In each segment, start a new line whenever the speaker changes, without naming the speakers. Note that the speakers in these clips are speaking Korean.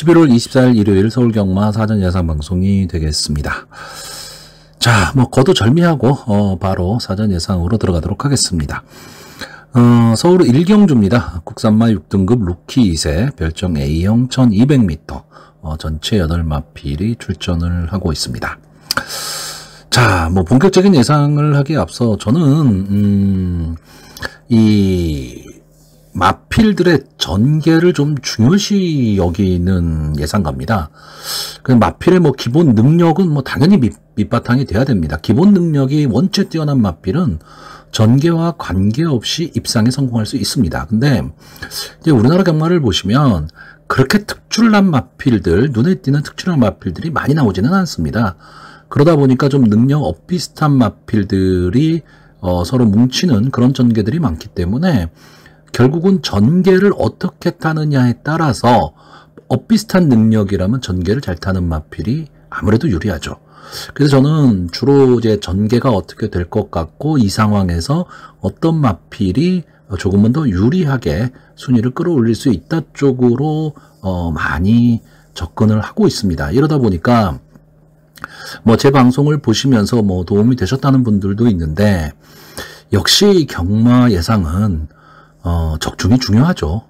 11월 24일 일요일 서울경마 사전 예상 방송이 되겠습니다. 자, 거두절미하고 바로 사전 예상으로 들어가도록 하겠습니다. 서울 1경주입니다. 국산마 6등급 루키 2세, 별정 A형 1200m, 전체 8마필이 출전을 하고 있습니다. 자, 본격적인 예상을 하기에 앞서 저는 이 마필들의 전개를 좀 중요시 여기는 예상가입니다. 그 마필의 기본 능력은 당연히 밑바탕이 돼야 됩니다. 기본 능력이 원체 뛰어난 마필은 전개와 관계없이 입상에 성공할 수 있습니다. 근데 이제 우리나라 경마를 보시면 그렇게 특출난 마필들, 눈에 띄는 특출난 마필들이 많이 나오지는 않습니다. 그러다 보니까 좀 능력 엇비슷한 마필들이 서로 뭉치는 그런 전개들이 많기 때문에 결국은 전개를 어떻게 타느냐에 따라서 엇비슷한 능력이라면 전개를 잘 타는 마필이 아무래도 유리하죠. 그래서 저는 주로 이제 전개가 어떻게 될 것 같고 이 상황에서 어떤 마필이 조금은 더 유리하게 순위를 끌어올릴 수 있다 쪽으로 많이 접근을 하고 있습니다. 이러다 보니까 제 방송을 보시면서 도움이 되셨다는 분들도 있는데 역시 경마 예상은 적중이 중요하죠.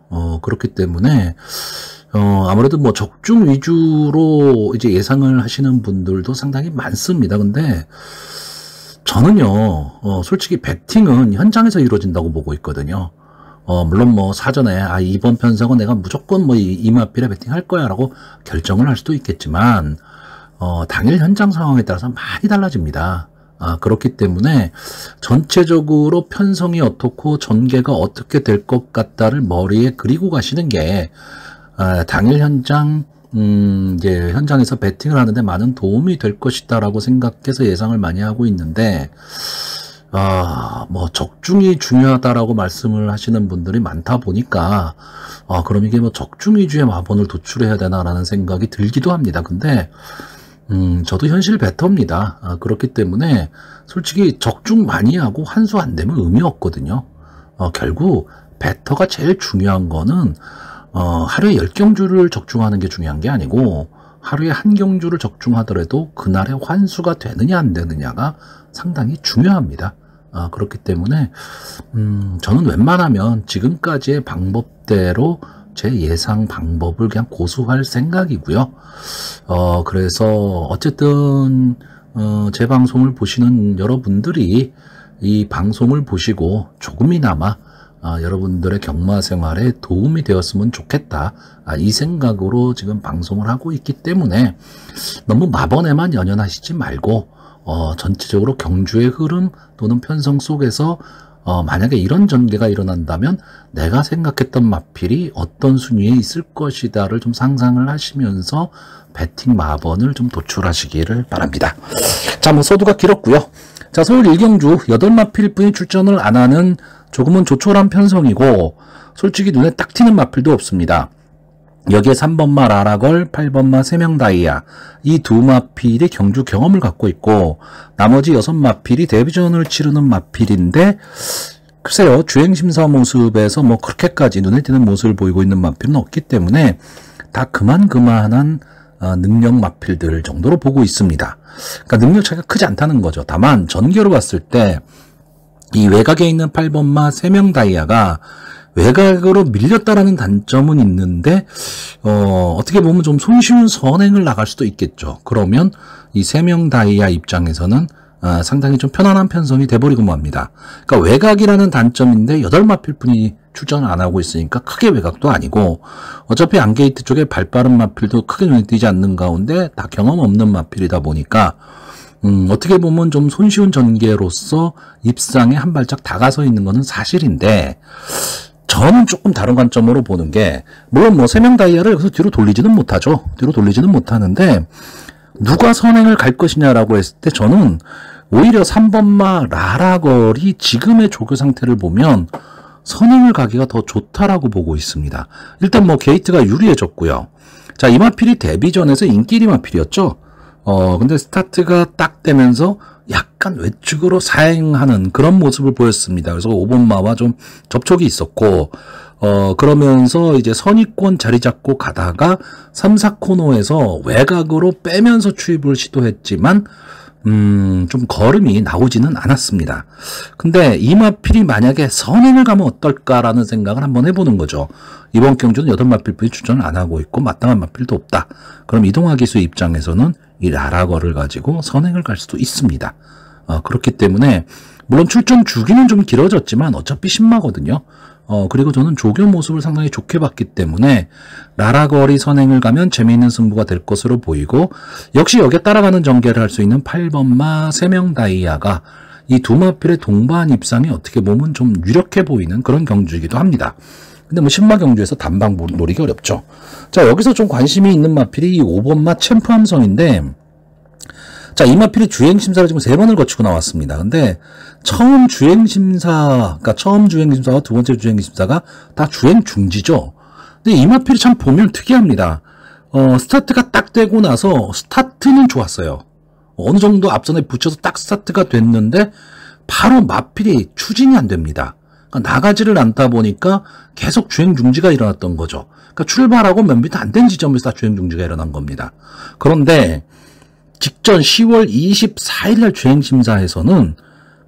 그렇기 때문에 아무래도 적중 위주로 이제 예상을 하시는 분들도 상당히 많습니다. 근데 저는요, 솔직히 배팅은 현장에서 이루어진다고 보고 있거든요. 물론 사전에 이번 편성은 내가 무조건 이 마필에 배팅할 거야 라고 결정을 할 수도 있겠지만 당일 현장 상황에 따라서 많이 달라집니다. 그렇기 때문에 전체적으로 편성이 어떻고 전개가 어떻게 될 것 같다를 머리에 그리고 가시는 게 당일 현장 이제 현장에서 배팅을 하는데 많은 도움이 될 것이다라고 생각해서 예상을 많이 하고 있는데 적중이 중요하다라고 말씀을 하시는 분들이 많다 보니까 그럼 이게 적중 위주의 마번을 도출해야 되나라는 생각이 들기도 합니다. 근데 저도 현실 배터입니다. 그렇기 때문에 솔직히 적중 많이 하고 환수 안 되면 의미 없거든요. 결국 배터가 제일 중요한 거는 하루에 10경주를 적중하는 게 중요한 게 아니고 하루에 한 경주를 적중하더라도 그날의 환수가 되느냐 안 되느냐가 상당히 중요합니다. 그렇기 때문에 저는 웬만하면 지금까지의 방법대로 제 예상 방법을 그냥 고수할 생각이고요. 그래서 어쨌든 제 방송을 보시는 여러분들이 이 방송을 보시고 조금이나마 여러분들의 경마 생활에 도움이 되었으면 좋겠다. 이 생각으로 지금 방송을 하고 있기 때문에 너무 마번에만 연연하시지 말고 전체적으로 경주의 흐름 또는 편성 속에서 만약에 이런 전개가 일어난다면 내가 생각했던 마필이 어떤 순위에 있을 것이다를 좀 상상을 하시면서 배팅 마번을 좀 도출하시기를 바랍니다. 자, 서두가 길었고요. 자, 서울 1경주 8마필 뿐이 출전을 안 하는 조금은 조촐한 편성이고 솔직히 눈에 딱 튀는 마필도 없습니다. 여기에 3번마 라라걸, 8번마 세명다이아 이 두 마필이 경주 경험을 갖고 있고 나머지 6마필이 데뷔전을 치르는 마필인데 글쎄요, 주행심사 모습에서 그렇게까지 눈에 띄는 모습을 보이고 있는 마필은 없기 때문에 다 그만한 능력 마필들 정도로 보고 있습니다. 그러니까 능력 차이가 크지 않다는 거죠. 다만 전개로 봤을 때 이 외곽에 있는 8번마 세명다이아가 외곽으로 밀렸다라는 단점은 있는데 어떻게 보면 좀 손쉬운 선행을 나갈 수도 있겠죠. 그러면 이 세명다이아 입장에서는 상당히 좀 편안한 편성이 돼버리고 맙니다. 그러니까 외곽이라는 단점인데 8마필 뿐이 출전을 안 하고 있으니까 크게 외곽도 아니고 어차피 안게이트 쪽에 발빠른 마필도 크게 눈에 띄지 않는 가운데 다 경험 없는 마필이다 보니까 어떻게 보면 좀 손쉬운 전개로서 입상에 한 발짝 다가서 있는 것은 사실인데 저는 조금 다른 관점으로 보는 게 물론 세명다이아를 여기서 뒤로 돌리지는 못하죠. 뒤로 돌리지는 못하는데 누가 선행을 갈 것이냐라고 했을 때 저는 오히려 3번마 라라걸이 지금의 조교 상태를 보면 선행을 가기가 더 좋다라고 보고 있습니다. 일단 게이트가 유리해졌고요. 자, 이 마필이 데뷔전에서 인기리 마필이었죠. 근데 스타트가 딱 되면서 약간 외측으로 사행하는 그런 모습을 보였습니다. 그래서 5번마와 좀 접촉이 있었고, 그러면서 이제 선의권 자리 잡고 가다가 3, 4코너에서 외곽으로 빼면서 추입을 시도했지만 좀 걸음이 나오지는 않았습니다. 근데 이마필이 만약에 선행을 가면 어떨까라는 생각을 한번 해보는 거죠. 이번 경주는 8마필뿐이 출전을 안 하고 있고 마땅한 마필도 없다. 그럼 이동하 기수 입장에서는 이 라라거를 가지고 선행을 갈 수도 있습니다. 그렇기 때문에 물론 출전 주기는 좀 길어졌지만 어차피 신마거든요. 그리고 저는 조교 모습을 상당히 좋게 봤기 때문에 라라거리 선행을 가면 재미있는 승부가 될 것으로 보이고, 역시 여기에 따라가는 전개를 할 수 있는 8번마 세명다이아가 이 두 마필의 동반 입상이 어떻게 보면 좀 유력해 보이는 그런 경주이기도 합니다. 근데 뭐 신마 경주에서 단방 노리기 어렵죠. 자, 여기서 좀 관심이 있는 마필이 5번마 챔프 함성인데, 자, 이 마필이 주행심사를 지금 3번을 거치고 나왔습니다. 근데 처음 주행심사와 두 번째 주행심사가 다 주행 중지죠. 근데 이 마필이 참 보면 특이합니다. 스타트가 딱 되고 나서 스타트는 좋았어요. 어느 정도 앞선에 붙여서 딱 스타트가 됐는데 바로 마필이 추진이 안 됩니다. 그러니까 나가지를 않다 보니까 계속 주행 중지가 일어났던 거죠. 그러니까 출발하고 몇 미터 안 된 지점에서 주행 중지가 일어난 겁니다. 그런데 직전 10월 24일 날 주행심사에서는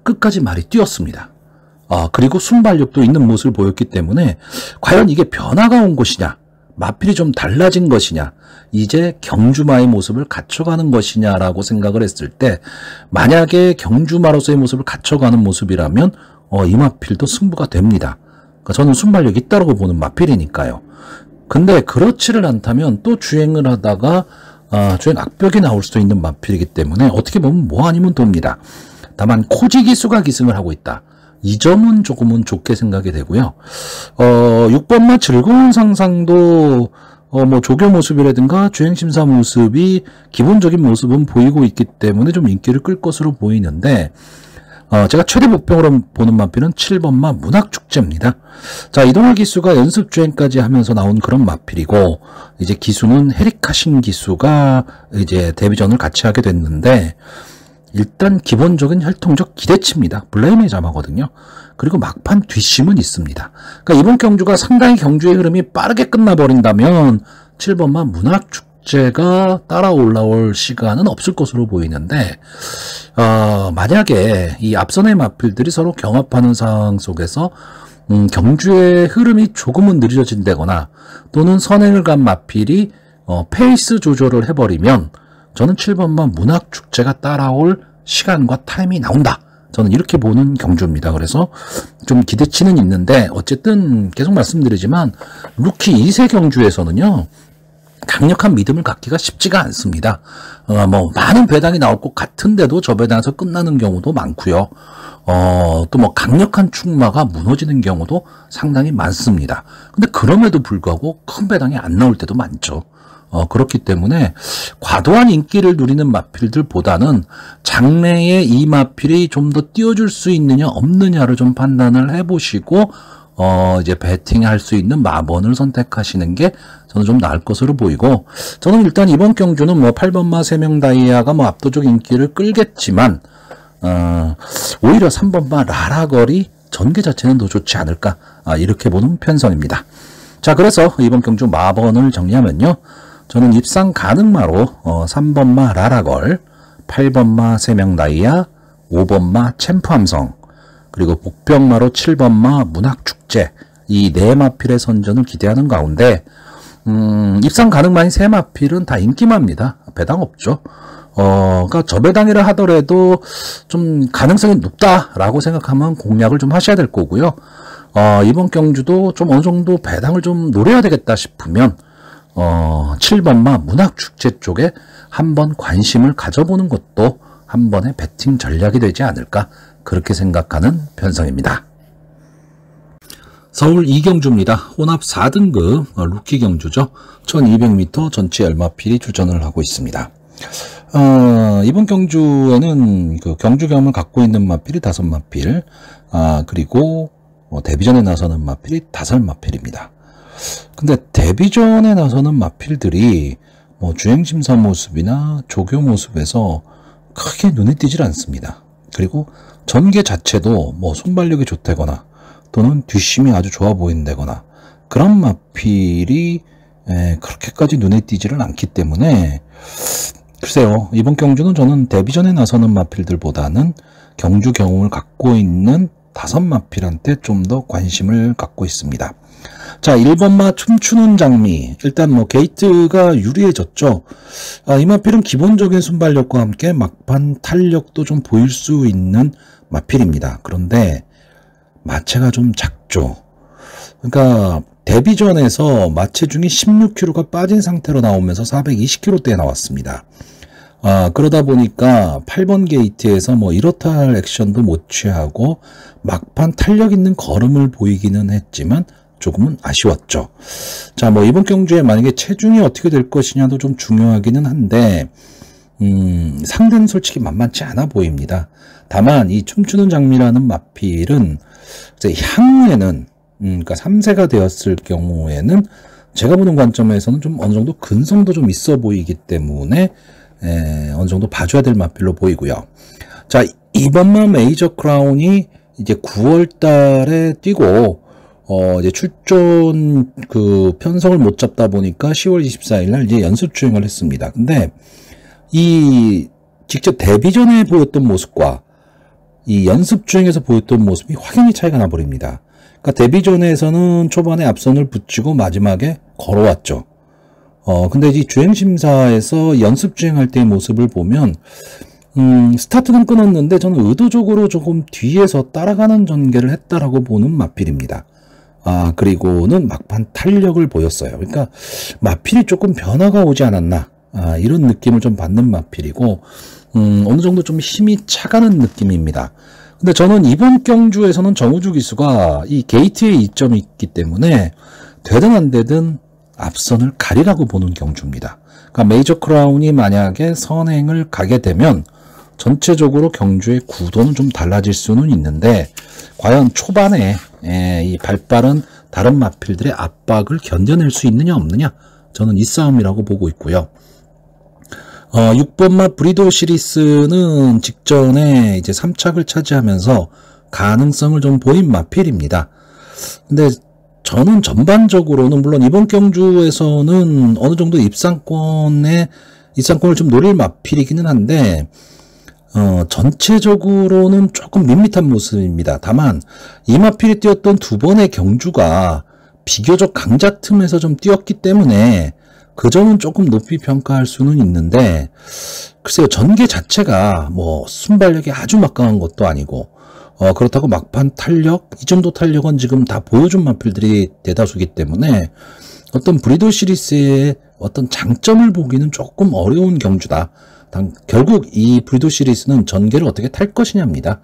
끝까지 말이 뛰었습니다. 그리고 순발력도 있는 모습을 보였기 때문에 과연 이게 변화가 온 것이냐, 마필이 좀 달라진 것이냐, 이제 경주마의 모습을 갖춰가는 것이냐라고 생각을 했을 때, 만약에 경주마로서의 모습을 갖춰가는 모습이라면 이 마필도 승부가 됩니다. 그러니까 저는 순발력이 있다고 보는 마필이니까요. 근데 그렇지를 않다면 또 주행을 하다가 주행 악벽이 나올 수도 있는 마필이기 때문에 어떻게 보면 뭐 아니면 돕니다. 다만 코지 기수가 기승을 하고 있다. 이 점은 조금은 좋게 생각이 되고요. 6번마 즐거운 상상도 뭐 조교 모습이라든가 주행심사 모습이 기본적인 모습은 보이고 있기 때문에 좀 인기를 끌 것으로 보이는데, 제가 최대 목표로 보는 마필은 7번마 문학축제입니다. 자, 이동하 기수가 연습 주행까지 하면서 나온 그런 마필이고, 이제 기수는 헤리카신 기수가 이제 데뷔전을 같이 하게 됐는데, 일단 기본적인 혈통적 기대치입니다. 블레임의 자마거든요. 그리고 막판 뒷심은 있습니다. 그러니까 이번 경주가 상당히 경주의 흐름이 빠르게 끝나버린다면 7번마 문학축제가 따라 올라올 시간은 없을 것으로 보이는데, 만약에 이 앞선의 마필들이 서로 경합하는 상황 속에서 경주의 흐름이 조금은 느려진다거나 또는 선행을 간 마필이 페이스 조절을 해버리면 저는 7번만 문학축제가 따라올 시간과 타임이 나온다. 저는 이렇게 보는 경주입니다. 그래서 좀 기대치는 있는데, 어쨌든 계속 말씀드리지만 루키 2세 경주에서는요, 강력한 믿음을 갖기가 쉽지가 않습니다. 뭐 많은 배당이 나올 것 같은데도 저 배당에서 끝나는 경우도 많고요. 또 뭐 강력한 축마가 무너지는 경우도 상당히 많습니다. 근데 그럼에도 불구하고 큰 배당이 안 나올 때도 많죠. 그렇기 때문에 과도한 인기를 누리는 마필들보다는 장래에 이 마필이 좀 더 띄워줄 수 있느냐 없느냐를 좀 판단을 해보시고 이제 배팅할 수 있는 마번을 선택하시는 게 저는 좀 나을 것으로 보이고, 저는 일단 이번 경주는 뭐 8번마 세명다이아가 뭐 압도적 인기를 끌겠지만 오히려 3번마 라라거리 전개 자체는 더 좋지 않을까, 이렇게 보는 편성입니다. 자, 그래서 이번 경주 마번을 정리하면요, 저는 입상 가능마로 3번마 라라걸, 8번마 세명다이아, 5번마 챔프함성, 그리고 복병마로 7번마 문학축제, 이 네 마필의 선전을 기대하는 가운데 입상 가능마인 세 마필은 다 인기마입니다. 배당 없죠. 그러니까 저배당이라 하더라도 좀 가능성이 높다라고 생각하면 공략을 좀 하셔야 될 거고요. 이번 경주도 좀 어느 정도 배당을 좀 노려야 되겠다 싶으면 7번마 문학축제 쪽에 한번 관심을 가져보는 것도 한 번의 배팅 전략이 되지 않을까, 그렇게 생각하는 편성입니다. 서울 2경주입니다. 혼합 4등급 루키 경주죠. 1200m 전체 열마필이 출전을 하고 있습니다. 이번 경주에는 그 경주 경험을 갖고 있는 마필이 5마필, 그리고 데뷔전에 나서는 마필이 5마필입니다. 근데 데뷔전에 나서는 마필들이 뭐 주행심사 모습이나 조교 모습에서 크게 눈에 띄질 않습니다. 그리고 전개 자체도 뭐 순발력이 좋다거나 또는 뒷심이 아주 좋아 보인다거나 그런 마필이 그렇게까지 눈에 띄지를 않기 때문에 글쎄요, 이번 경주는 저는 데뷔전에 나서는 마필들보다는 경주 경험을 갖고 있는 5마필한테 좀 더 관심을 갖고 있습니다. 자, 1번마 춤추는 장미. 일단 뭐 게이트가 유리해졌죠. 이 마필은 기본적인 순발력과 함께 막판 탄력도 좀 보일 수 있는 마필입니다. 그런데 마체가 좀 작죠. 그러니까 데뷔전에서 마체중이 16kg가 빠진 상태로 나오면서 420kg대에 나왔습니다. 그러다 보니까 8번 게이트에서 뭐 이렇다 할 액션도 못 취하고 막판 탄력 있는 걸음을 보이기는 했지만 조금은 아쉬웠죠. 자, 뭐 이번 경주에 만약에 체중이 어떻게 될 것이냐도 좀 중요하기는 한데 상대는 솔직히 만만치 않아 보입니다. 다만 이 춤추는 장미라는 마필은 이제 향후에는 그러니까 3세가 되었을 경우에는 제가 보는 관점에서는 좀 어느 정도 근성도 좀 있어 보이기 때문에 어느 정도 봐줘야 될 마필로 보이고요. 자, 이번만 메이저 크라운이 이제 9월 달에 뛰고 이제 출전 편성을 못 잡다 보니까 10월 24일 날 이제 연습 주행을 했습니다. 근데 이 직접 데뷔전에 보였던 모습과 이 연습 주행에서 보였던 모습이 확연히 차이가 나버립니다. 그러니까 데뷔전에서는 초반에 앞선을 붙이고 마지막에 걸어왔죠. 근데 이 주행심사에서 연습 주행할 때의 모습을 보면, 스타트는 끊었는데 저는 의도적으로 조금 뒤에서 따라가는 전개를 했다라고 보는 마필입니다. 그리고는 막판 탄력을 보였어요. 그러니까 마필이 조금 변화가 오지 않았나, 이런 느낌을 좀 받는 마필이고, 어느 정도 좀 힘이 차가는 느낌입니다. 근데 저는 이번 경주에서는 정우주 기수가 이 게이트에 이점이 있기 때문에 되든 안 되든 앞선을 가리라고 보는 경주입니다. 그러니까 메이저 크라운이 만약에 선행을 가게 되면 전체적으로 경주의 구도는 좀 달라질 수는 있는데 과연 초반에 이 발빠른 다른 마필들의 압박을 견뎌낼 수 있느냐 없느냐, 저는 이 싸움이라고 보고 있고요. 6번마 브리도 시리스는 직전에 이제 3착을 차지하면서 가능성을 좀 보인 마필입니다. 근데 저는 전반적으로는 물론 이번 경주에서는 어느 정도 입상권을 좀 노릴 마필이기는 한데 전체적으로는 조금 밋밋한 모습입니다. 다만 이 마필이 뛰었던 2번의 경주가 비교적 강자 틈에서 좀 뛰었기 때문에 그 점은 조금 높이 평가할 수는 있는데 글쎄요, 전개 자체가 뭐 순발력이 아주 막강한 것도 아니고 그렇다고 막판 탄력, 이 정도 탄력은 지금 다 보여준 마필들이 대다수기 때문에 어떤 브리더 시리즈의 어떤 장점을 보기는 조금 어려운 경주다. 결국 이 브리더 시리즈는 전개를 어떻게 탈 것이냐입니다.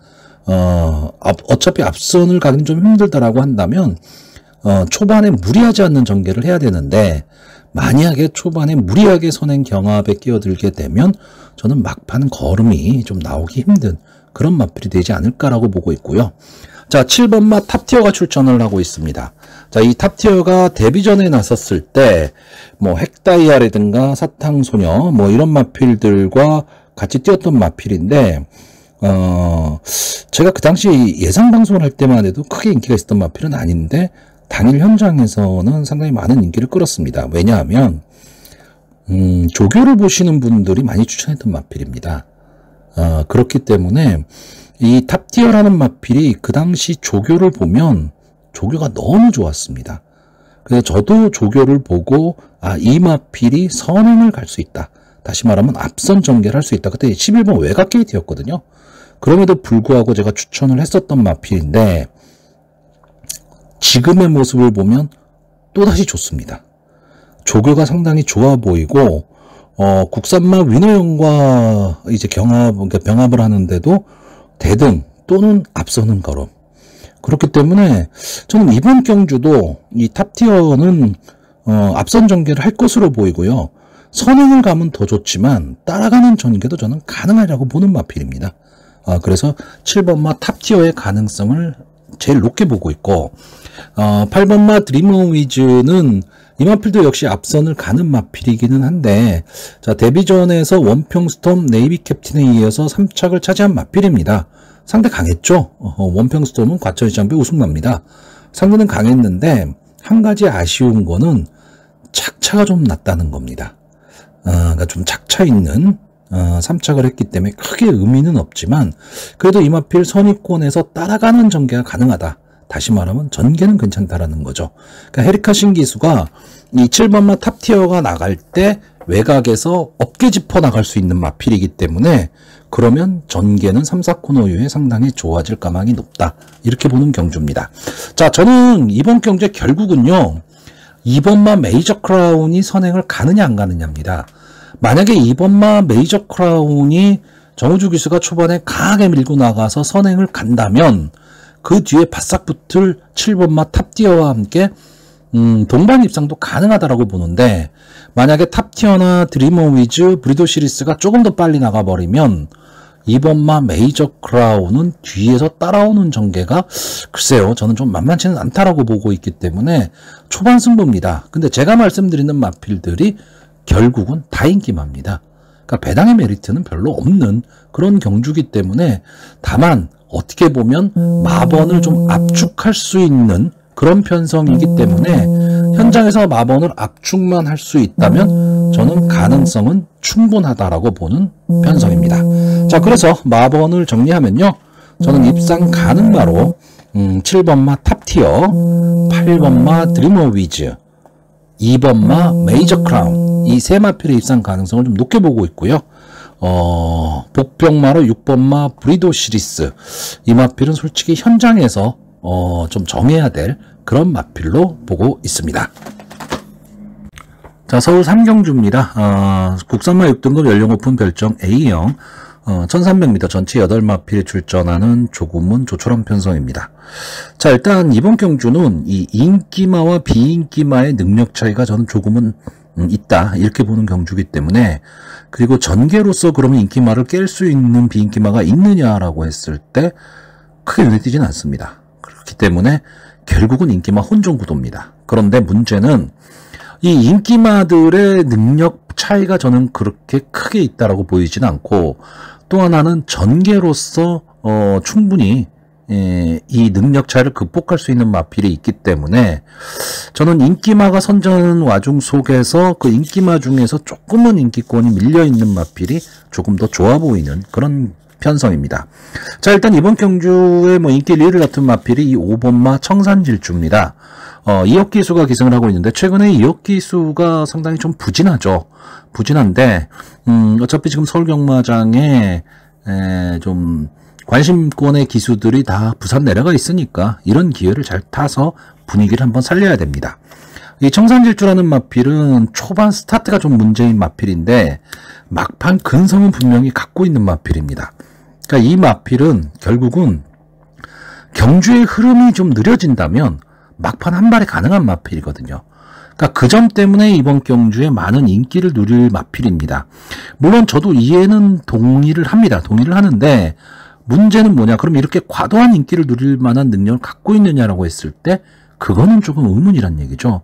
어차피 앞선을 가기는 좀 힘들다라고 한다면 초반에 무리하지 않는 전개를 해야 되는데 만약에 초반에 무리하게 선행 경합에 끼어들게 되면 저는 막판 걸음이 좀 나오기 힘든 그런 마필이 되지 않을까라고 보고 있고요. 자, 7번마 탑티어가 출전을 하고 있습니다. 자, 이 탑티어가 데뷔전에 나섰을 때 뭐 핵다이아라든가 사탕소녀 뭐 이런 마필들과 같이 뛰었던 마필인데 제가 그 당시 예상 방송을 할 때만 해도 크게 인기가 있었던 마필은 아닌데 당일 현장에서는 상당히 많은 인기를 끌었습니다. 왜냐하면 조교를 보시는 분들이 많이 추천했던 마필입니다. 그렇기 때문에 이 탑티어라는 마필이 그 당시 조교를 보면 조교가 너무 좋았습니다. 그래서 저도 조교를 보고 이 마필이 선행을 갈 수 있다. 다시 말하면 앞선 전개를 할 수 있다. 그때 11번 외곽 게이트였거든요. 그럼에도 불구하고 제가 추천을 했었던 마필인데 지금의 모습을 보면 또다시 좋습니다. 조교가 상당히 좋아 보이고 국산마 위너형과 이제 병합을 하는데도 대등 또는 앞서는 걸음. 그렇기 때문에 저는 이번 경주도 이 탑티어는 앞선 전개를 할 것으로 보이고요. 선행을 가면 더 좋지만 따라가는 전개도 저는 가능하라고 보는 마필입니다. 그래서 7번마 탑티어의 가능성을 제일 높게 보고 있고 8번마 드리머 위즈는 이 마필도 역시 앞선을 가는 마필이기는 한데 자, 데뷔전에서 원평스톰 네이비 캡틴에 이어서 3착을 차지한 마필입니다. 상대 강했죠. 원평스톰은 과천시장배 우승납니다. 상대는 강했는데 한 가지 아쉬운 거는 착차가 좀 낮다는 겁니다. 그러니까 좀 착차 있는 3착을 했기 때문에 크게 의미는 없지만 그래도 이마필 선위권에서 따라가는 전개가 가능하다. 다시 말하면 전개는 괜찮다라는 거죠. 그러니까 헤리카 신기수가 이 7번마 탑티어가 나갈 때 외곽에서 어깨 짚어 나갈 수 있는 마필이기 때문에 그러면 전개는 3, 4코너 이후에 상당히 좋아질 가망이 높다. 이렇게 보는 경주입니다. 자, 저는 이번 경주에 결국은요. 2번마 메이저 크라운이 선행을 가느냐 안 가느냐입니다. 만약에 2번마 메이저 크라운이 정우주 기수가 초반에 강하게 밀고 나가서 선행을 간다면 그 뒤에 바싹 붙을 7번마 탑티어와 함께 동반 입상도 가능하다라고 보는데 만약에 탑티어나 드리머 위즈 브리더 시리스가 조금 더 빨리 나가버리면 2번마 메이저 크라운은 뒤에서 따라오는 전개가 글쎄요 저는 좀 만만치는 않다라고 보고 있기 때문에 초반 승부입니다. 근데 제가 말씀드리는 마필들이 결국은 다 인기마입니다. 그러니까 배당의 메리트는 별로 없는 그런 경주기 때문에 다만 어떻게 보면 마번을 좀 압축할 수 있는 그런 편성이기 때문에 현장에서 마번을 압축만 할 수 있다면 저는 가능성은 충분하다라고 보는 편성입니다. 자, 그래서 마번을 정리하면요. 저는 입상 가능마로 7번마 탑티어, 8번마 드리머 위즈, 2번마 메이저 크라운 이 세 마필의 입상 가능성을 좀 높게 보고 있고요. 복병마로 6번마 브리더 시리스 이 마필은 솔직히 현장에서 좀 정해야 될 그런 마필로 보고 있습니다. 자, 서울 3경주입니다. 국산마 6등급 연령 오픈 별정 A형 1300m 전체 8마필이 출전하는 조금은 조촐한 편성입니다. 자, 일단 이번 경주는 이 인기마와 비인기마의 능력 차이가 저는 조금은 있다 이렇게 보는 경주기 때문에 그리고 전개로서 그러면 인기마를 깰 수 있는 비인기마가 있느냐라고 했을 때 크게 눈에 띄지는 않습니다. 그렇기 때문에 결국은 인기마 혼종 구도입니다. 그런데 문제는 이 인기마들의 능력 차이가 저는 그렇게 크게 있다라고 보이지는 않고 또 하나는 전개로서 충분히 이 능력 차이를 극복할 수 있는 마필이 있기 때문에 저는 인기마가 선전하는 와중 속에서 그 인기마 중에서 조금은 인기권이 밀려있는 마필이 조금 더 좋아 보이는 그런 편성입니다. 자, 일단 이번 경주에 인기 리를 다툰 마필이 이 5번마 청산질주입니다. 이혁기수가 기승을 하고 있는데 최근에 이혁기수가 상당히 좀 부진하죠. 부진한데 어차피 지금 서울경마장에 좀 관심권의 기수들이 다 부산 내려가 있으니까 이런 기회를 잘 타서 분위기를 한번 살려야 됩니다. 이 청산질주라는 마필은 초반 스타트가 좀 문제인 마필인데 막판 근성은 분명히 갖고 있는 마필입니다. 그러니까 이 마필은 결국은 경주의 흐름이 좀 느려진다면 막판 한 발에 가능한 마필이거든요. 그러니까 그 점 때문에 이번 경주에 많은 인기를 누릴 마필입니다. 물론 저도 이해는 동의를 합니다. 동의를 하는데 문제는 뭐냐? 그럼 이렇게 과도한 인기를 누릴 만한 능력을 갖고 있느냐라고 했을 때 그거는 조금 의문이란 얘기죠.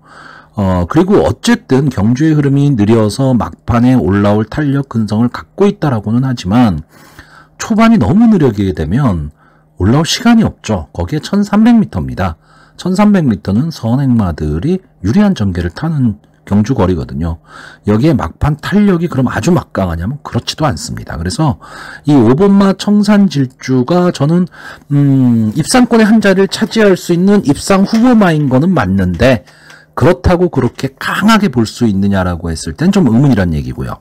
그리고 어쨌든 경주의 흐름이 느려서 막판에 올라올 탄력 근성을 갖고 있다라고는 하지만 초반이 너무 느려지게 되면 올라올 시간이 없죠. 거기에 1300m입니다. 1300m는 선행마들이 유리한 전개를 타는 경주 거리거든요. 여기에 막판 탄력이 그럼 아주 막강하냐면 그렇지도 않습니다. 그래서 이 5번마 청산질주가 저는 입상권의 한 자리를 차지할 수 있는 입상 후보마인 거는 맞는데 그렇다고 그렇게 강하게 볼 수 있느냐라고 했을 땐 좀 의문이란 얘기고요.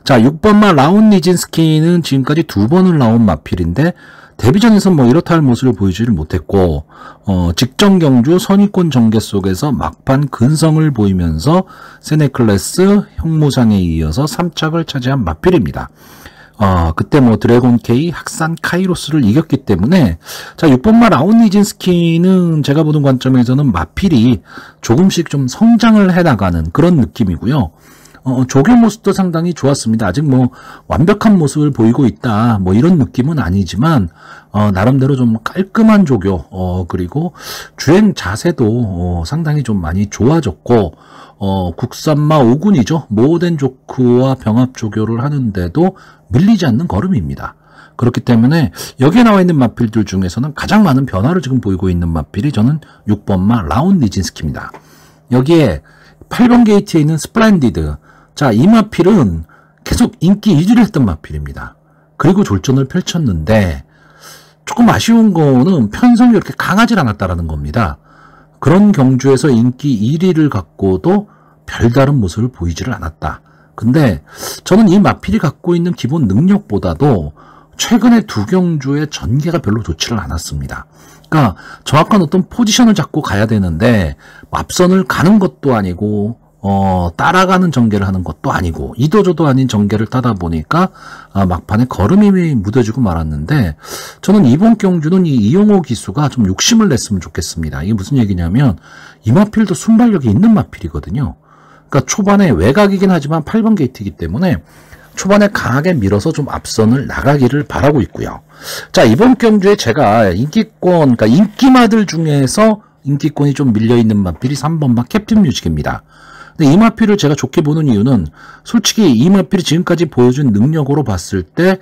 자, 6번마 라운 니진스키는 지금까지 2번을 나온 마필인데 데뷔전에서 이렇다 할 모습을 보이지를 못했고 직전 경주 선위권 전개 속에서 막판 근성을 보이면서 세네클래스 형무상에 이어서 3착을 차지한 마필입니다. 그때 드래곤 K, 학산 카이로스를 이겼기 때문에 자 6번마 라운 니진스키는 제가 보는 관점에서는 마필이 조금씩 좀 성장을 해나가는 그런 느낌이고요. 조교 모습도 상당히 좋았습니다. 아직 완벽한 모습을 보이고 있다 이런 느낌은 아니지만 나름대로 좀 깔끔한 조교 그리고 주행 자세도 상당히 좀 많이 좋아졌고 국산마 5군이죠. 모덴 조크와 병합 조교를 하는데도 밀리지 않는 걸음입니다. 그렇기 때문에 여기에 나와 있는 마필들 중에서는 가장 많은 변화를 지금 보이고 있는 마필이 저는 6번마 라운 니진스키입니다. 여기에 8번 게이트에 있는 스플렌디드. 자, 이 마필은 계속 인기 1위를 했던 마필입니다. 그리고 졸전을 펼쳤는데 조금 아쉬운 거는 편성이 이렇게 강하지 않았다라는 겁니다. 그런 경주에서 인기 1위를 갖고도 별다른 모습을 보이지를 않았다. 근데 저는 이 마필이 갖고 있는 기본 능력보다도 최근에 두 경주의 전개가 별로 좋지를 않았습니다. 그러니까 정확한 어떤 포지션을 잡고 가야 되는데 앞선을 가는 것도 아니고 따라가는 전개를 하는 것도 아니고 이도저도 아닌 전개를 타다 보니까 막판에 걸음이 무뎌지고 말았는데, 저는 이번 경주는 이 이용호 기수가 좀 욕심을 냈으면 좋겠습니다. 이게 무슨 얘기냐면 이 마필도 순발력이 있는 마필이거든요. 그러니까 초반에 외곽이긴 하지만 8번 게이트이기 때문에 초반에 강하게 밀어서 좀 앞선을 나가기를 바라고 있고요. 자, 이번 경주에 제가 인기권, 그러니까 인기마들 중에서 인기권이 좀 밀려있는 마필이 3번마 캡틴 뮤직입니다. 근데 이 마필을 제가 좋게 보는 이유는 솔직히 이 마필이 지금까지 보여준 능력으로 봤을 때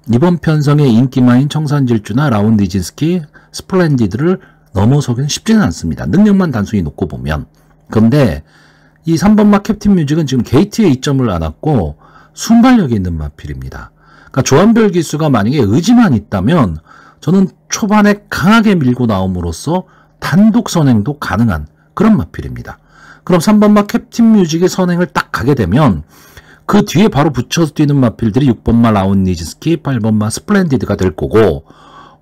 이번 편성의 인기마인 청산질주나 라운디진스키, 스플렌디드를 넘어서기는 쉽지는 않습니다. 능력만 단순히 놓고 보면. 그런데 이 3번마 캡틴 뮤직은 지금 게이트에 이점을 안았고 순발력이 있는 마필입니다. 그러니까 조한별 기수가 만약에 의지만 있다면 저는 초반에 강하게 밀고 나옴으로써 단독 선행도 가능한 그런 마필입니다. 그럼 3번마 캡틴 뮤직의 선행을 딱 가게 되면 그 뒤에 바로 붙여서 뛰는 마필들이 6번마 라운디진스키, 8번마 스플렌디드가 될 거고,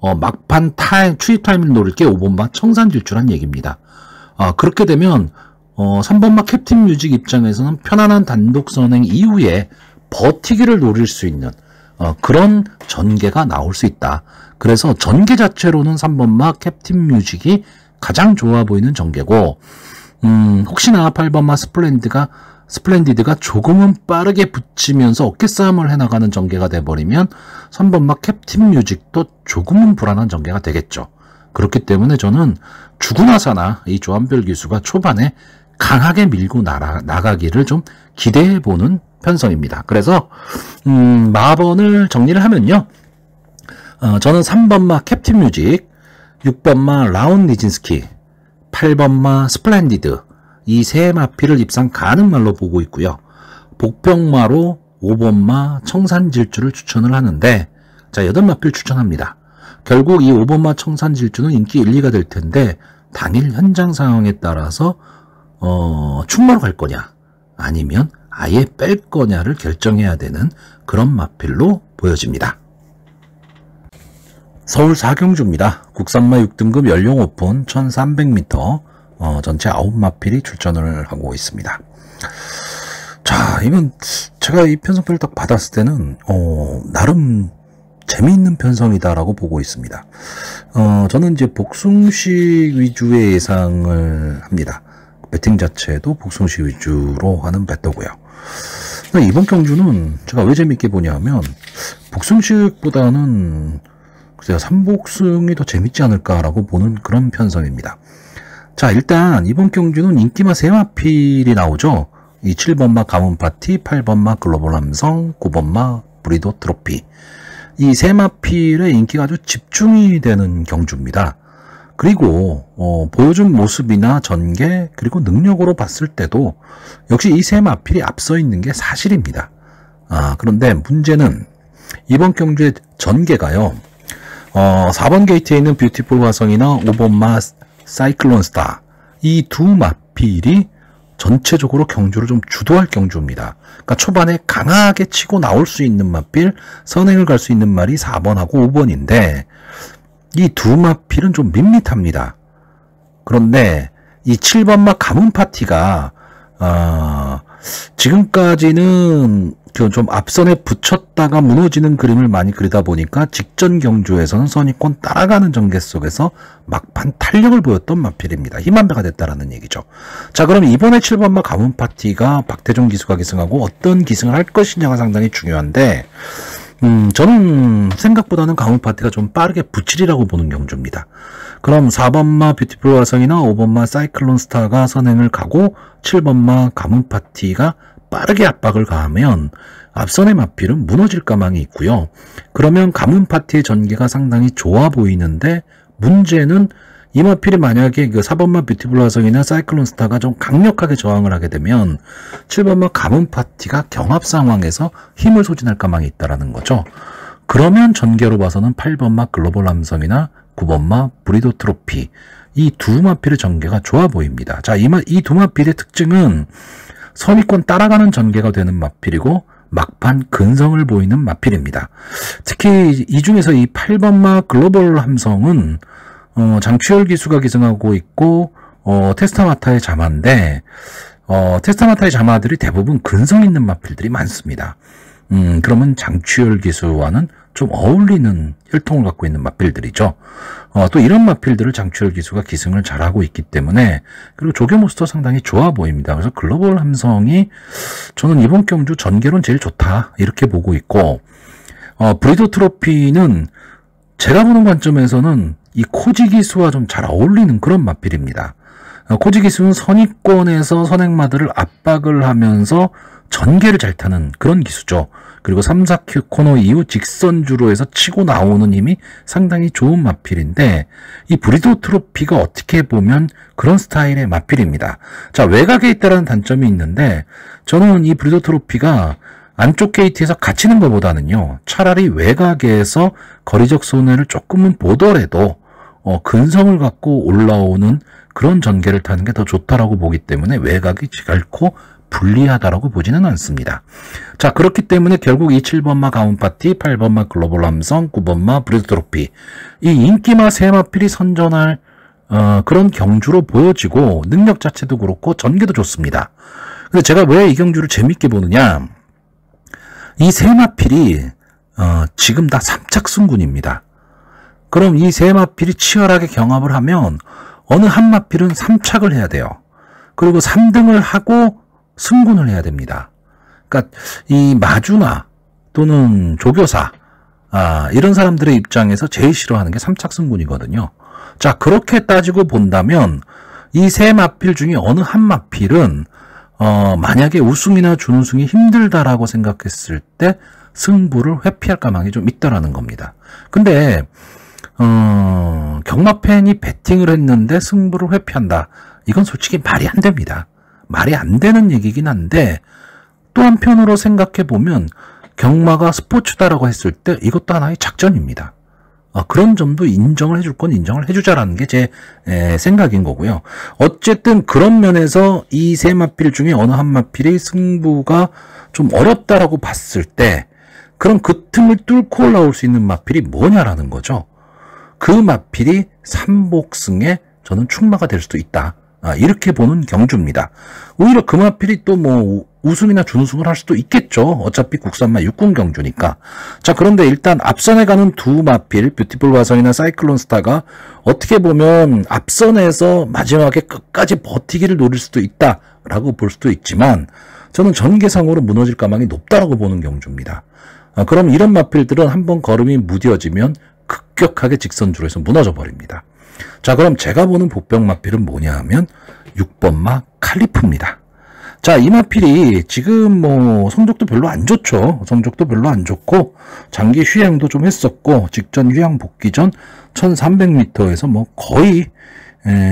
막판 추입 타임을 노릴 게 5번마 청산질주란 얘기입니다. 그렇게 되면 3번마 캡틴 뮤직 입장에서는 편안한 단독 선행 이후에 버티기를 노릴 수 있는 그런 전개가 나올 수 있다. 그래서 전개 자체로는 3번마 캡틴 뮤직이 가장 좋아 보이는 전개고, 혹시나 8번마 스플렌디드가 조금은 빠르게 붙이면서 어깨싸움을 해나가는 전개가 돼버리면 3번마 캡틴 뮤직도 조금은 불안한 전개가 되겠죠. 그렇기 때문에 저는 죽으나사나 이 조한별 기수가 초반에 강하게 밀고 나가기를 좀 기대해보는 편성입니다. 그래서 마번을 정리를 하면요, 저는 3번마 캡틴 뮤직, 6번마 라운디진스키, 8번마 스플렌디드, 이 세 마필을 입상 가는 말로 보고 있고요. 복병마로 5번마 청산질주를 추천을 하는데, 자, 8마필 추천합니다. 결국 이 5번마 청산질주는 인기 1, 2가 될 텐데 당일 현장 상황에 따라서 충마로 갈 거냐 아니면 아예 뺄 거냐를 결정해야 되는 그런 마필로 보여집니다. 서울 4경주입니다. 국산마 6등급 연령 오픈 1300m, 전체 9마필이 출전을 하고 있습니다. 자, 이건 제가 이 편성표를 딱 받았을 때는 나름 재미있는 편성이다라고 보고 있습니다. 저는 이제 복숭식 위주의 예상을 합니다. 배팅 자체도 복숭식 위주로 하는 배터고요. 이번 경주는 제가 왜 재밌게 보냐면 복숭식보다는 글쎄요, 삼복승이 더 재밌지 않을까라고 보는 그런 편성입니다. 자, 일단 이번 경주는 인기마 3마필이 나오죠. 이 7번마 가문파티, 8번마 글로벌 함성, 9번마 브리도 트로피. 이 3마필의 인기가 아주 집중이 되는 경주입니다. 그리고 보여준 모습이나 전개, 그리고 능력으로 봤을 때도 역시 이 3마필이 앞서 있는 게 사실입니다. 그런데 문제는 이번 경주의 전개가요, 4번 게이트에 있는 뷰티풀 화성이나 5번마 사이클론 스타, 이 두 마필이 전체적으로 경주를 좀 주도할 경주입니다. 그러니까 초반에 강하게 치고 나올 수 있는 마필, 선행을 갈 수 있는 말이 4번하고 5번인데 이 두 마필은 좀 밋밋합니다. 그런데 이 7번마 가문 파티가 지금까지는 좀 앞선에 붙였다가 무너지는 그림을 많이 그리다 보니까 직전 경주에서는 선의권 따라가는 전개 속에서 막판 탄력을 보였던 마필입니다. 힘한배가 됐다라는 얘기죠. 자, 그럼 이번에 7번마 가문 파티가 박태종 기수가 기승하고 어떤 기승을 할 것이냐가 상당히 중요한데, 저는 생각보다는 가문 파티가 좀 빠르게 붙이리라고 보는 경주입니다. 그럼 4번마 뷰티풀 화성이나 5번마 사이클론 스타가 선행을 가고 7번마 가문 파티가 빠르게 압박을 가하면 앞선의 마필은 무너질 가망이 있고요. 그러면 가문 파티의 전개가 상당히 좋아 보이는데 문제는 이 마필이 만약에 그 4번마 뷰티풀 화성이나 사이클론 스타가 좀 강력하게 저항을 하게 되면 7번마 가문 파티가 경합 상황에서 힘을 소진할 가망이 있다라는 거죠. 그러면 전개로 봐서는 8번마 글로벌 함성이나 9번마 브리도 트로피, 이 두 마필의 전개가 좋아 보입니다. 자, 이 두 마필의 특징은 선위권 따라가는 전개가 되는 마필이고 막판 근성을 보이는 마필입니다. 특히 이 중에서 이 8번마 글로벌 함성은 장추열 기수가 기승하고 있고 테스타마타의 자마인데 테스타마타의 자마들이 대부분 근성 있는 마필들이 많습니다. 그러면 장추열 기수와는 좀 어울리는 혈통을 갖고 있는 마필들이죠. 또 이런 마필들을 장추열 기수가 기승을 잘하고 있기 때문에, 그리고 조교모스도 상당히 좋아 보입니다. 그래서 글로벌 함성이 저는 이번 경주 전개론 제일 좋다 이렇게 보고 있고, 브리도 트로피는 제가 보는 관점에서는 이 코지 기수와 좀 잘 어울리는 그런 마필입니다. 코지 기수는 선위권에서 선행마들을 압박을 하면서 전개를 잘 타는 그런 기수죠. 그리고 3, 4큐 코너 이후 직선주로 해서 치고 나오는 힘이 상당히 좋은 마필인데, 이 브리도 트로피가 어떻게 보면 그런 스타일의 마필입니다. 자, 외곽에 있다는 단점이 있는데, 저는 이 브리도 트로피가 안쪽 게이트에서 갇히는 것보다는요, 차라리 외곽에서 거리적 손해를 조금은 보더라도 근성을 갖고 올라오는 그런 전개를 타는 게 더 좋다라고 보기 때문에 외곽이 결코 불리하다라고 보지는 않습니다. 자, 그렇기 때문에 결국 이 7번마 가문 파티, 8번마 글로벌 함성, 9번마 브리도 트로피, 이 인기마 세 마필이 선전할 그런 경주로 보여지고, 능력 자체도 그렇고 전개도 좋습니다. 근데 제가 왜 이 경주를 재밌게 보느냐, 이 세 마필이 지금 다 3착승군입니다. 그럼 이 세 마필이 치열하게 경합을 하면 어느 한 마필은 3착을 해야 돼요. 그리고 3등을 하고 승군을 해야 됩니다. 그러니까 이 마주나 또는 조교사 이런 사람들의 입장에서 제일 싫어하는 게 3착 승군이거든요. 자, 그렇게 따지고 본다면 이 세 마필 중에 어느 한 마필은 만약에 우승이나 준우승이 힘들다라고 생각했을 때 승부를 회피할 가망이 좀 있다라는 겁니다. 근데 경마팬이 배팅을 했는데 승부를 회피한다, 이건 솔직히 말이 안 됩니다. 말이 안 되는 얘기긴 한데, 또 한편으로 생각해 보면 경마가 스포츠다라고 했을 때 이것도 하나의 작전입니다. 그런 점도 인정을 해줄 건 인정을 해주자라는 게 제 생각인 거고요. 어쨌든 그런 면에서 이 세 마필 중에 어느 한 마필이 승부가 좀 어렵다라고 봤을 때, 그럼 그 틈을 뚫고 올라올 수 있는 마필이 뭐냐라는 거죠. 그 마필이 삼복승에 저는 충마가 될 수도 있다, 이렇게 보는 경주입니다. 오히려 그 마필이 또 뭐 우승이나 준우승을 할 수도 있겠죠. 어차피 국산마 육군 경주니까. 자, 그런데 일단 앞선에 가는 두 마필, 뷰티풀 화성이나 사이클론 스타가 어떻게 보면 앞선에서 마지막에 끝까지 버티기를 노릴 수도 있다라고 볼 수도 있지만, 저는 전개상으로 무너질 가망이 높다라고 보는 경주입니다. 그럼 이런 마필들은 한번 걸음이 무뎌지면 급격하게 직선주로 해서 무너져 버립니다. 자, 그럼 제가 보는 복병 마필은 뭐냐 하면 6번마 칼리프입니다. 자, 이 마필이 지금 뭐 성적도 별로 안 좋죠. 성적도 별로 안 좋고 장기 휴양도 좀 했었고, 직전 휴양 복귀 전 1300m에서 뭐 거의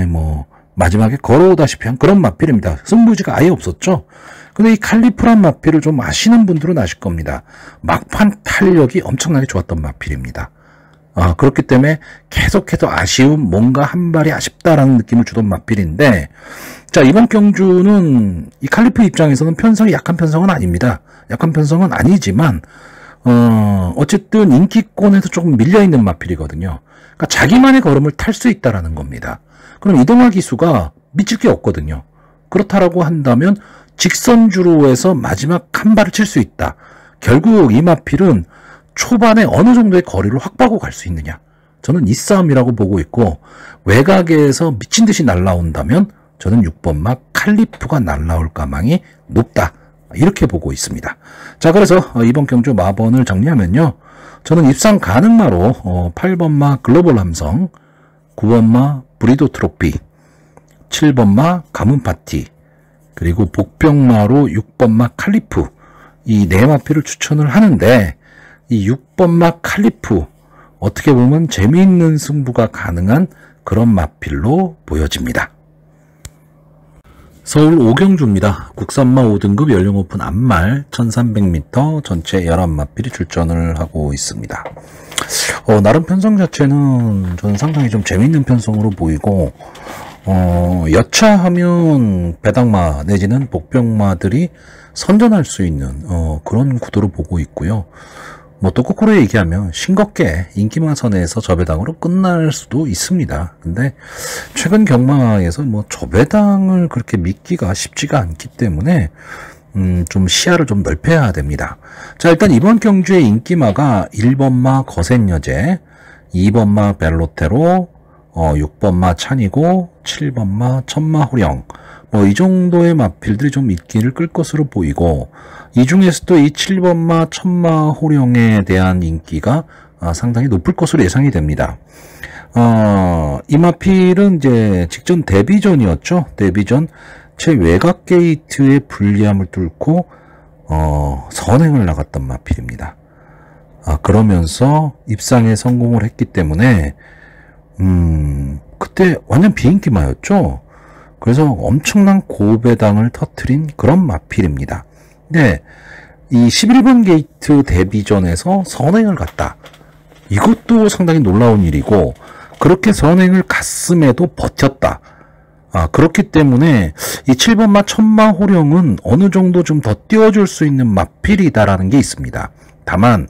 뭐 마지막에 걸어오다시피 한 그런 마필입니다. 승부지가 아예 없었죠. 근데 이 칼리프란 마필을 좀 아시는 분들은 아실 겁니다. 막판 탄력이 엄청나게 좋았던 마필입니다. 그렇기 때문에 계속해서 아쉬움, 뭔가 한 발이 아쉽다라는 느낌을 주던 마필인데, 자, 이번 경주는 이 칼리프 입장에서는 편성이 약한 편성은 아닙니다. 약한 편성은 아니지만 어쨌든 인기권에서 조금 밀려있는 마필이거든요. 그러니까 자기만의 걸음을 탈 수 있다라는 겁니다. 그럼 이동화 기수가 미칠 게 없거든요. 그렇다라고 한다면 직선주로 해서 마지막 한 발을 칠 수 있다. 결국 이 마필은 초반에 어느 정도의 거리를 확보하고 갈 수 있느냐, 저는 이 싸움이라고 보고 있고, 외곽에서 미친 듯이 날라온다면 저는 6번마 칼리프가 날라올 가망이 높다, 이렇게 보고 있습니다. 자, 그래서 이번 경주 마번을 정리하면요, 저는 입상 가능마로 8번마 글로벌 함성, 9번마 브리도 트로피, 7번마 가문 파티, 그리고 복병마로 6번마 칼리프, 이 네 마필을 추천을 하는데, 이 6번마 칼리프 어떻게 보면 재미있는 승부가 가능한 그런 마필로 보여집니다. 서울 오경주입니다. 국산마 5등급 연령 오픈 앞말 1300m 전체 11마필이 출전을 하고 있습니다. 나름 편성 자체는 저는 상당히 좀 재밌는 편성으로 보이고, 여차하면 배당마 내지는 복병마들이 선전할 수 있는 그런 구도로 보고 있고요. 뭐 또 거꾸로 얘기하면 싱겁게 인기마 선에서 저배당으로 끝날 수도 있습니다. 근데 최근 경마에서 뭐 저배당을 그렇게 믿기가 쉽지가 않기 때문에 좀 시야를 좀 넓혀야 됩니다. 자, 일단 이번 경주의 인기마가 1번마 거센여제, 2번마 벨로테로, 6번마 찬이고, 7번마 천마호령, 뭐 이 정도의 마필들이 좀 있기를 끌 것으로 보이고, 이 중에서도 이 7번마 천마호령에 대한 인기가 상당히 높을 것으로 예상이 됩니다. 이 마필은 이제 직전 데뷔전이었죠. 데뷔전 최외곽 게이트의 불리함을 뚫고 선행을 나갔던 마필입니다. 그러면서 입상에 성공을 했기 때문에 그때 완전 비인기마였죠. 그래서 엄청난 고배당을 터뜨린 그런 마필입니다. 근데 이 11번 게이트 데뷔전에서 선행을 갔다. 이것도 상당히 놀라운 일이고, 그렇게 선행을 갔음에도 버텼다. 그렇기 때문에 이 7번마 천마호령은 어느 정도 좀 더 띄워줄 수 있는 마필이다라는 게 있습니다. 다만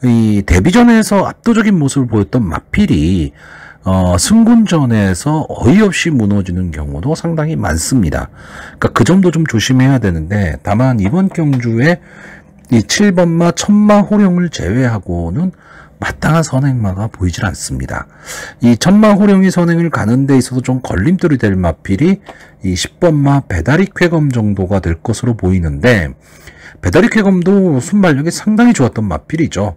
이 데뷔전에서 압도적인 모습을 보였던 마필이 승군전에서 어이없이 무너지는 경우도 상당히 많습니다. 그러니까 그 점도 좀 조심해야 되는데, 다만 이번 경주에 이 7번마 천마호령을 제외하고는 마땅한 선행마가 보이질 않습니다. 이 천마호령이 선행을 가는 데 있어서 좀 걸림돌이 될 마필이 이 10번마 배다리 쾌검 정도가 될 것으로 보이는데, 배다리 쾌검도 순발력이 상당히 좋았던 마필이죠.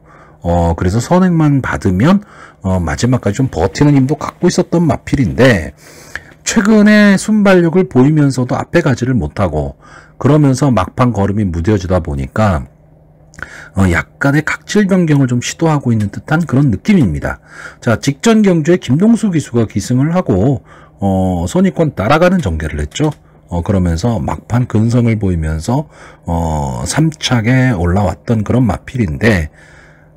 그래서 선행만 받으면 마지막까지 좀 버티는 힘도 갖고 있었던 마필인데, 최근에 순발력을 보이면서도 앞에 가지를 못하고 그러면서 막판 걸음이 무뎌지다 보니까 약간의 각질 변경을 좀 시도하고 있는 듯한 그런 느낌입니다. 자, 직전 경주에 김동수 기수가 기승을 하고 선의권 따라가는 전개를 했죠. 그러면서 막판 근성을 보이면서 3착에 올라왔던 그런 마필인데,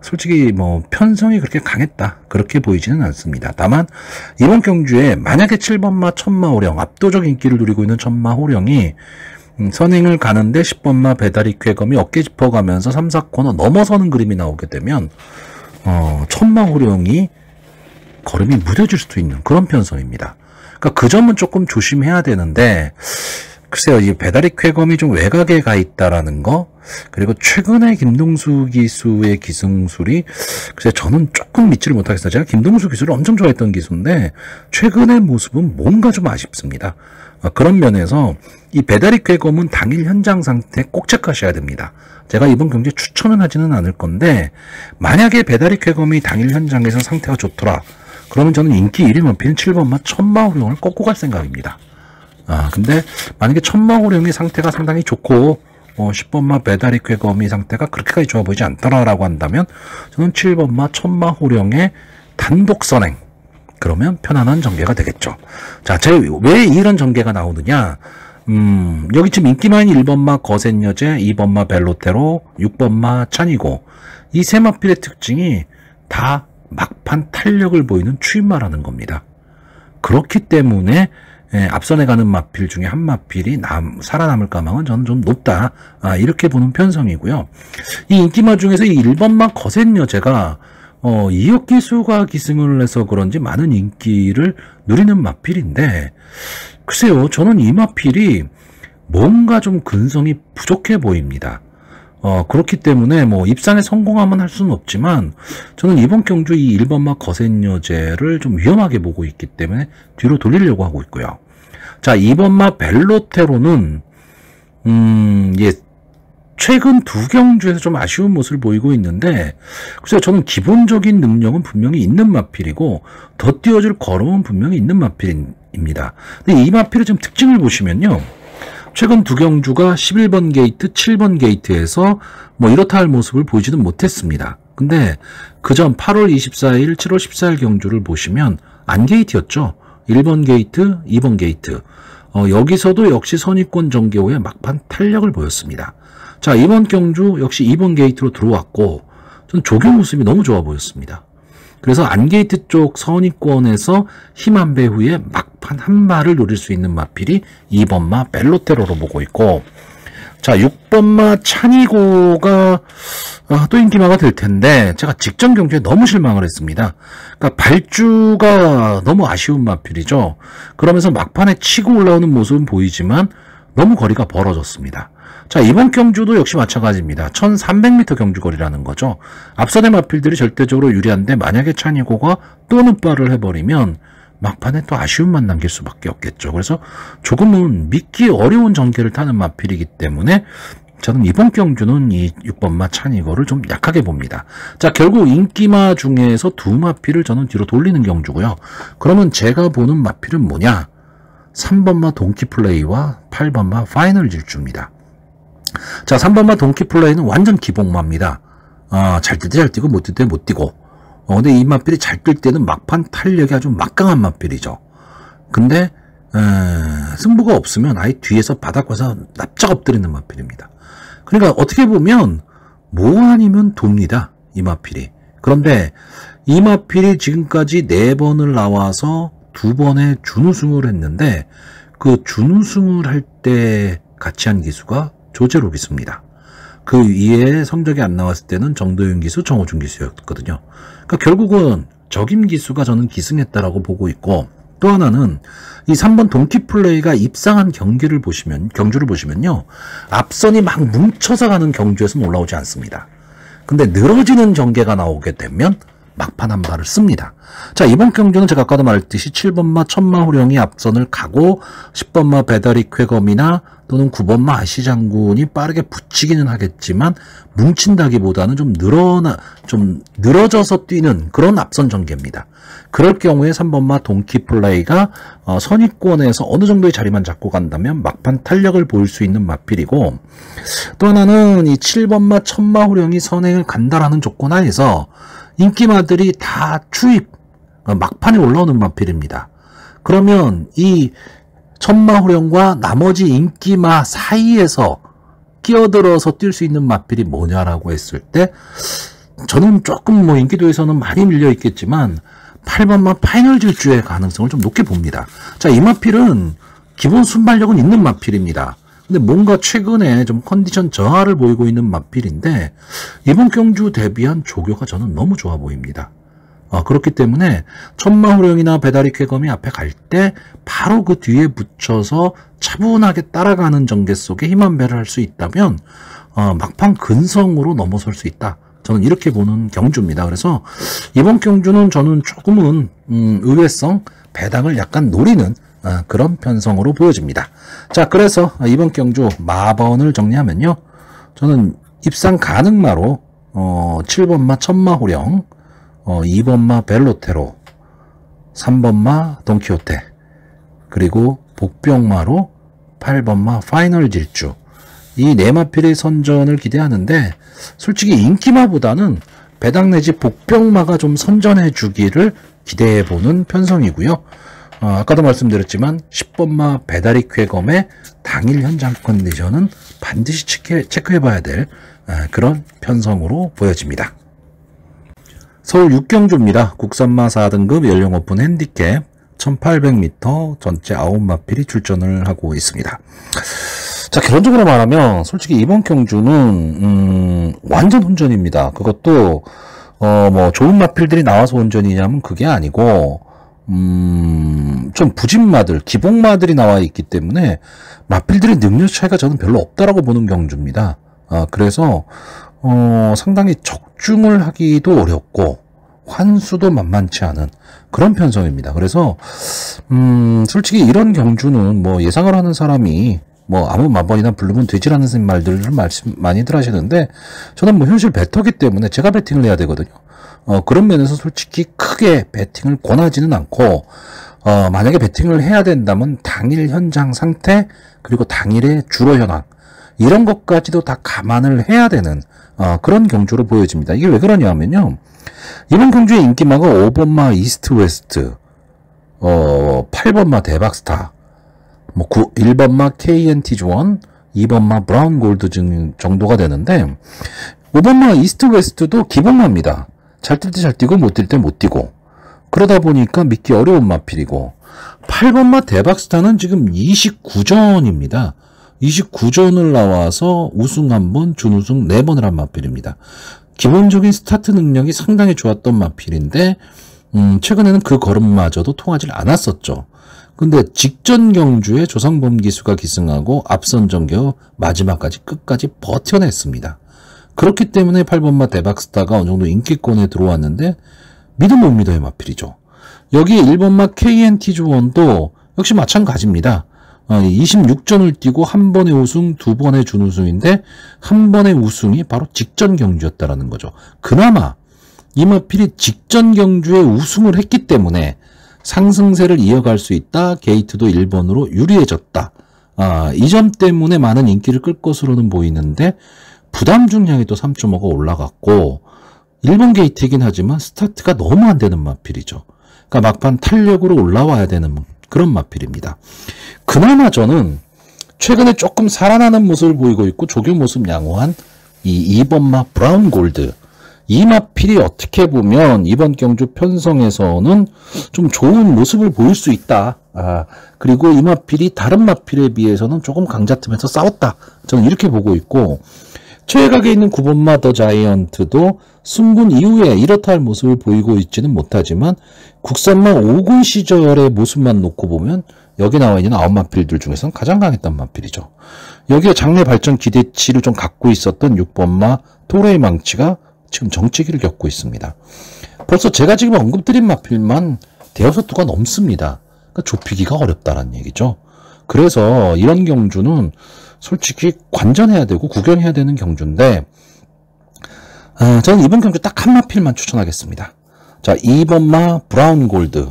솔직히 뭐 편성이 그렇게 강했다 그렇게 보이지는 않습니다. 다만 이번 경주에 만약에 7번마 천마호령, 압도적 인기를 누리고 있는 천마호령이 선행을 가는데 10번마 배다리 쾌검이 어깨 짚어가면서 3, 4코너 넘어서는 그림이 나오게 되면 천마호령이 걸음이 무뎌질 수도 있는 그런 편성입니다. 그러니까 그 점은 조금 조심해야 되는데, 글쎄요, 이 배다리 쾌검이 좀 외곽에 가 있다라는 거, 그리고 최근에 김동수 기수의 기승술이, 글쎄 저는 조금 믿지를 못하겠어요. 제가 김동수 기수를 엄청 좋아했던 기수인데 최근의 모습은 뭔가 좀 아쉽습니다. 그런 면에서 이 배다리 쾌검은 당일 현장 상태 꼭 체크하셔야 됩니다. 제가 이번 경기에 추천은 하지는 않을 건데, 만약에 배다리 쾌검이 당일 현장에서 상태가 좋더라, 그러면 저는 인기 1위 마필인 7번마 천마호령을 꺾고 갈 생각입니다. 근데 만약에 천마호령이 상태가 상당히 좋고 10번마 배다리 쾌검이 상태가 그렇게까지 좋아 보이지 않더라라고 한다면 저는 7번마 천마호령의 단독 선행, 그러면 편안한 전개가 되겠죠. 자, 왜 이런 전개가 나오느냐, 여기 지금 인기마인 1번마 거센여제, 2번마 벨로테로, 6번마 찬이고, 이 세 마필의 특징이 다 막판 탄력을 보이는 추임마라는 겁니다. 그렇기 때문에 앞선에 가는 마필 중에 한 마필이 살아남을 가망은 저는 좀 높다, 이렇게 보는 편성이고요. 이 인기마 중에서 이 1번마 거센여제가 이혁기수가 기승을 해서 그런지 많은 인기를 누리는 마필인데, 글쎄요, 저는 이 마필이 뭔가 좀 근성이 부족해 보입니다. 그렇기 때문에 뭐 입상에 성공하면 할 수는 없지만, 저는 이번 경주 이 1번마 거센여제를 좀 위험하게 보고 있기 때문에 뒤로 돌리려고 하고 있고요. 자, 2번마 벨로테로는 예, 최근 두 경주에서 좀 아쉬운 모습을 보이고 있는데, 글쎄요, 저는 기본적인 능력은 분명히 있는 마필이고 더 띄워줄 걸음은 분명히 있는 마필입니다. 근데 이 마필의 좀 특징을 보시면요, 최근 두 경주가 11번 게이트, 7번 게이트에서 뭐 이렇다 할 모습을 보이지는 못했습니다. 근데 그 전 8월 24일, 7월 14일 경주를 보시면 안 게이트였죠. 1번 게이트, 2번 게이트. 여기서도 역시 선입권 전개 후에 막판 탄력을 보였습니다. 자, 이번 경주 역시 2번 게이트로 들어왔고, 전 조교 모습이 너무 좋아 보였습니다. 그래서 안게이트 쪽 선입권에서 힘 한 배 후에 막판 한 발을 노릴 수 있는 마필이 2번 마 벨로테로로 보고 있고, 자, 6번 마 찬이고가 또 인기마가 될 텐데 제가 직전 경주에 너무 실망을 했습니다. 그러니까 발주가 너무 아쉬운 마필이죠. 그러면서 막판에 치고 올라오는 모습은 보이지만 너무 거리가 벌어졌습니다. 자, 이번 경주도 역시 마찬가지입니다. 1300m 경주거리라는 거죠. 앞선의 마필들이 절대적으로 유리한데 만약에 찬이고가 또 늑발을 해버리면 막판에 또 아쉬움만 남길 수밖에 없겠죠. 그래서 조금은 믿기 어려운 전개를 타는 마필이기 때문에 저는 이번 경주는 이 6번마 찬이고를 좀 약하게 봅니다. 자, 결국 인기마 중에서 두 마필을 저는 뒤로 돌리는 경주고요. 그러면 제가 보는 마필은 뭐냐? 3번마 동키플레이와 8번마 파이널 질주입니다. 자, 3번마 동키플레이는 완전 기복마입니다. 잘 뛸 때 잘 뛰고 못 뛸 때 못 뛰고. 근데 이 마필이 잘 뛸 때는 막판 탄력이 아주 막강한 마필이죠. 근데 승부가 없으면 아예 뒤에서 바닥 와서 납작 엎드리는 마필입니다. 그러니까 어떻게 보면 뭐 아니면 돕니다, 이 마필이. 그런데 이 마필이 지금까지 4번을 나와서 2번에 준우승을 했는데 그 준우승을 할 때 같이 한 기수가 조제로 기수입니다. 그 위에 성적이 안 나왔을 때는 정도윤 기수, 정호준 기수였거든요. 그러니까 결국은 적임 기수가 저는 기승했다라고 보고 있고, 또 하나는 이 3번 동키플레이가 입상한 경주를 보시면요. 앞선이 막 뭉쳐서 가는 경주에서는 올라오지 않습니다. 근데 늘어지는 전개가 나오게 되면 막판 한 발을 씁니다. 자, 이번 경주는 제가 아까도 말했듯이 7번마 천마호령이 앞선을 가고 10번마 배다리 쾌검이나 또는 9번마 아시장군이 빠르게 붙이기는 하겠지만 뭉친다기보다는 좀 늘어져서 뛰는 그런 앞선 전개입니다. 그럴 경우에 3번마 동키플레이가 선입권에서 어느 정도의 자리만 잡고 간다면 막판 탄력을 보일 수 있는 마필이고, 또 하나는 이 7번마 천마호령이 선행을 간다라는 조건 하에서 인기마들이 다 추입, 막판에 올라오는 마필입니다. 그러면 이 천마호령과 나머지 인기마 사이에서 끼어들어서 뛸 수 있는 마필이 뭐냐라고 했을 때 저는 조금 인기도에서는 많이 밀려 있겠지만 8번마 파이널 질주의 가능성을 좀 높게 봅니다. 자, 이 마필은 기본 순발력은 있는 마필입니다. 근데 뭔가 최근에 좀 컨디션 저하를 보이고 있는 마필인데 이번 경주 대비한 조교가 저는 너무 좋아 보입니다. 그렇기 때문에 천마호령이나 배다리 쾌검이 앞에 갈 때 바로 그 뒤에 붙여서 차분하게 따라가는 전개 속에 힘 한 배를 할 수 있다면 막판 근성으로 넘어설 수 있다. 저는 이렇게 보는 경주입니다. 그래서 이번 경주는 저는 조금은 의외성, 배당을 약간 노리는 그런 편성으로 보여집니다. 자, 그래서 이번 경주 마번을 정리하면요. 저는 입상 가능마로 7번마 천마호령, 2번마 벨로테로, 3번마 돈키호테, 그리고 복병마로 8번마 파이널 질주, 이 4마필의 선전을 기대하는데 솔직히 인기마보다는 배당 내지 복병마가 좀 선전해 주기를 기대해보는 편성이고요. 아까도 말씀드렸지만 10번마 배다리 쾌검의 당일 현장 컨디션은 반드시 체크해봐야 될 그런 편성으로 보여집니다. 서울 6경주입니다. 국산마 4등급 연령 오픈 핸디캡 1800m 전체 9마필이 출전을 하고 있습니다. 자, 결론적으로 말하면 솔직히 이번 경주는 완전 혼전입니다. 그것도 좋은 마필들이 나와서 혼전이냐면 그게 아니고 좀 부진마들, 기복마들이 나와 있기 때문에 마필들의 능력 차이가 저는 별로 없다라고 보는 경주입니다. 그래서 상당히 적중을 하기도 어렵고 환수도 만만치 않은 그런 편성입니다. 그래서 솔직히 이런 경주는 예상을 하는 사람이 아무 마번이나 부르면 되지라는 말들을 많이들 하시는데 저는 현실 배터기 때문에 제가 배팅을 해야 되거든요. 그런 면에서 솔직히 크게 배팅을 권하지는 않고 만약에 배팅을 해야 된다면 당일 현장 상태 그리고 당일의 주로 현황 이런 것까지도 다 감안을 해야 되는 그런 경주로 보여집니다. 이게 왜 그러냐 하면요. 이번 경주의 인기마가 5번마 이스트 웨스트 8번마 대박스타, 1번마 KNT 조원, 2번마 브라운 골드 정도가 되는데, 5번마 이스트 웨스트도 기본마입니다. 잘 뛸 때 잘 뛰고 못 뛸 때 못 뛰고, 그러다 보니까 믿기 어려운 마필이고, 8번마 대박스타는 지금 29전입니다. 29전을 나와서 우승 1번, 준우승 4번을 한 마필입니다. 기본적인 스타트 능력이 상당히 좋았던 마필인데, 최근에는 그 걸음마저도 통하지 않았었죠. 근데 직전 경주에 조상범 기수가 기승하고 앞선 전겨 마지막까지 끝까지 버텨냈습니다. 그렇기 때문에 8번마 대박스타가 어느 정도 인기권에 들어왔는데 믿음 못 믿어의 마필이죠. 여기에 1번마 KNT 조원도 역시 마찬가지입니다. 26전을 뛰고 한 번의 우승, 두 번의 준우승인데 한 번의 우승이 바로 직전 경주였다라는 거죠. 그나마 이 마필이 직전 경주에 우승을 했기 때문에 상승세를 이어갈 수 있다. 게이트도 1번으로 유리해졌다. 이 점 때문에 많은 인기를 끌 것으로는 보이는데 부담 중량이 또 3.5가 올라갔고 1번 게이트이긴 하지만 스타트가 너무 안 되는 마필이죠. 그러니까 막판 탄력으로 올라와야 되는 그런 마필입니다. 그나마 저는 최근에 조금 살아나는 모습을 보이고 있고 조교 모습 양호한 이 2번마 브라운 골드, 이 마필이 어떻게 보면 이번 경주 편성에서는 좀 좋은 모습을 보일 수 있다. 그리고 이 마필이 다른 마필에 비해서는 조금 강자팀에서 싸웠다. 저는 이렇게 보고 있고, 최애각에 있는 9번마 더 자이언트도 승군 이후에 이렇다 할 모습을 보이고 있지는 못하지만 국산마 5군 시절의 모습만 놓고 보면 여기 나와 있는 9마필들 중에서는 가장 강했던 마필이죠. 여기에 장래 발전 기대치를 좀 갖고 있었던 6번마 토레이 망치가 지금 정체기를 겪고 있습니다. 벌써 제가 지금 언급드린 마필만 대여섯 투가 넘습니다. 그러니까 좁히기가 어렵다는 얘기죠. 그래서 이런 경주는 솔직히 관전해야 되고 구경해야 되는 경주인데, 저는 이번 경주 딱 한 마필만 추천하겠습니다. 자, 2번마 브라운 골드.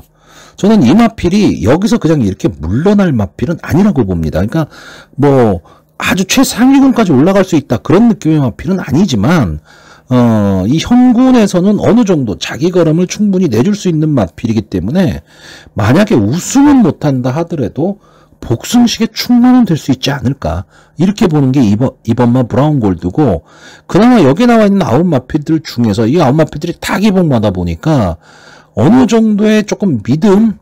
저는 이 마필이 여기서 그냥 이렇게 물러날 마필은 아니라고 봅니다. 그러니까 아주 최상위군까지 올라갈 수 있다 그런 느낌의 마필은 아니지만 이 현군에서는 어느 정도 자기 걸음을 충분히 내줄 수 있는 마필이기 때문에 만약에 우승은 못한다 하더라도 복승식에 충분은 될 수 있지 않을까, 이렇게 보는 게 2번마 브라운 골드고, 그나마 여기 나와 있는 9마필들 중에서 이 9마필들이 다 기복마다 보니까 어느 정도의 조금 믿음,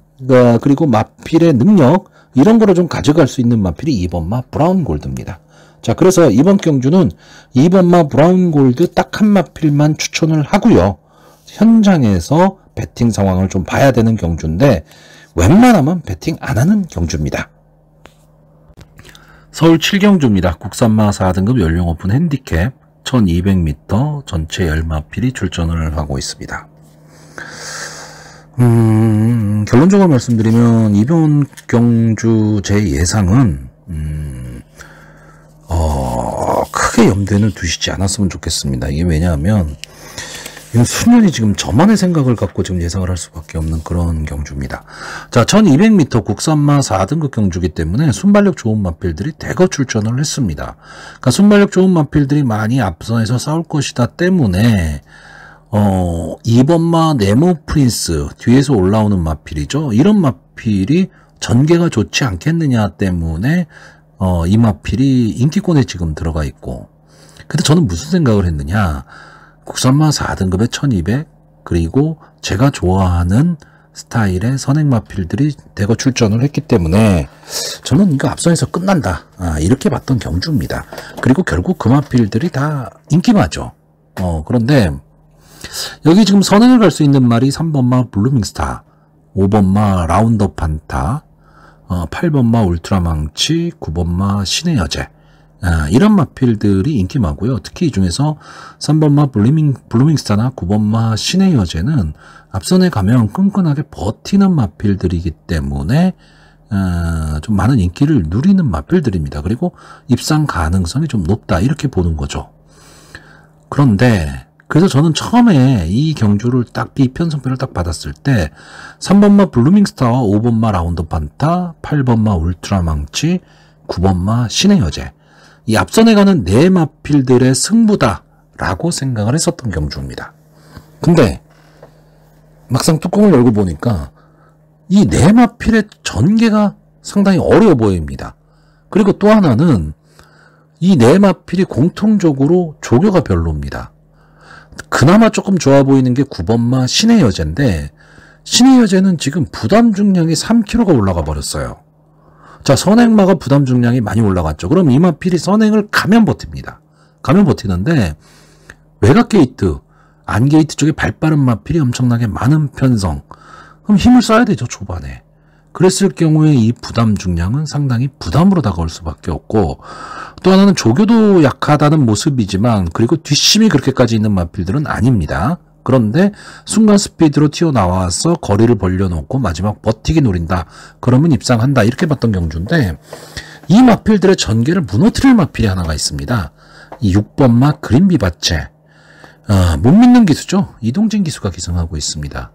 그리고 마필의 능력, 이런 거를 좀 가져갈 수 있는 마필이 2번마 브라운 골드입니다. 자, 그래서 이번 경주는 2번마 브라운 골드 딱 한 마필만 추천을 하고요. 현장에서 배팅 상황을 좀 봐야 되는 경주인데 웬만하면 배팅 안 하는 경주입니다. 서울 7경주입니다. 국산마 4등급 연령 오픈 핸디캡 1200m 전체 10마필이 출전을 하고 있습니다. 결론적으로 말씀드리면 이번 경주 제 예상은 크게 염두에는 두시지 않았으면 좋겠습니다. 이게 왜냐하면 이건 수년이 지금 저만의 생각을 갖고 지금 예상을 할 수밖에 없는 그런 경주입니다. 자, 1200m 국산마 4등급 경주기 때문에 순발력 좋은 마필들이 대거 출전을 했습니다. 그러니까 순발력 좋은 마필들이 많이 앞선에서 싸울 것이다 때문에 2번마 네모 프린스 뒤에서 올라오는 마필이죠. 이런 마필이 전개가 좋지 않겠느냐 때문에 이 마필이 인기권에 지금 들어가 있고, 근데 저는 무슨 생각을 했느냐, 국산마 4등급에 1200, 그리고 제가 좋아하는 스타일의 선행마필들이 대거 출전을 했기 때문에 저는 이거 앞선에서 끝난다, 이렇게 봤던 경주입니다. 그리고 결국 그 마필들이 다 인기마죠. 그런데 여기 지금 선행을 갈 수 있는 말이 3번마 블루밍스타, 5번마 라운더 판타, 8번마 울트라망치, 9번마 신의 여제, 이런 마필들이 인기마고요. 특히 이 중에서 3번마 블루밍스타나 9번마 신의 여제는 앞선에 가면 끈끈하게 버티는 마필들이기 때문에 좀 많은 인기를 누리는 마필들입니다. 그리고 입상 가능성이 좀 높다, 이렇게 보는 거죠. 그런데 그래서 저는 처음에 이 경주를 딱 비편성표를 딱 받았을 때 3번마 블루밍스타와 5번마 라운더 판타, 8번마 울트라망치, 9번마 신의 여제, 이 앞선에 가는 네 마필들의 승부다라고 생각을 했었던 경주입니다. 근데 막상 뚜껑을 열고 보니까 이 네 마필의 전개가 상당히 어려워 보입니다. 그리고 또 하나는 이 네 마필이 공통적으로 조교가 별로입니다. 그나마 조금 좋아 보이는 게 9번마 신의 여제인데, 신의 여제는 지금 부담 중량이 3kg가 올라가 버렸어요. 자, 선행마가 부담 중량이 많이 올라갔죠. 그럼 이 마필이 선행을 가면 버팁니다. 가면 버티는데, 외곽 게이트, 안 게이트 쪽에 발빠른 마필이 엄청나게 많은 편성. 그럼 힘을 써야 되죠, 초반에. 그랬을 경우에 이 부담 중량은 상당히 부담으로 다가올 수밖에 없고, 또 하나는 조교도 약하다는 모습이지만, 그리고 뒷심이 그렇게까지 있는 마필들은 아닙니다. 그런데 순간 스피드로 튀어나와서 거리를 벌려놓고 마지막 버티기 노린다. 그러면 입상한다. 이렇게 봤던 경주인데, 이 마필들의 전개를 무너뜨릴 마필이 하나가 있습니다. 이 6번마 그린비바체. 못 믿는 기수죠. 이동진 기수가 기승하고 있습니다.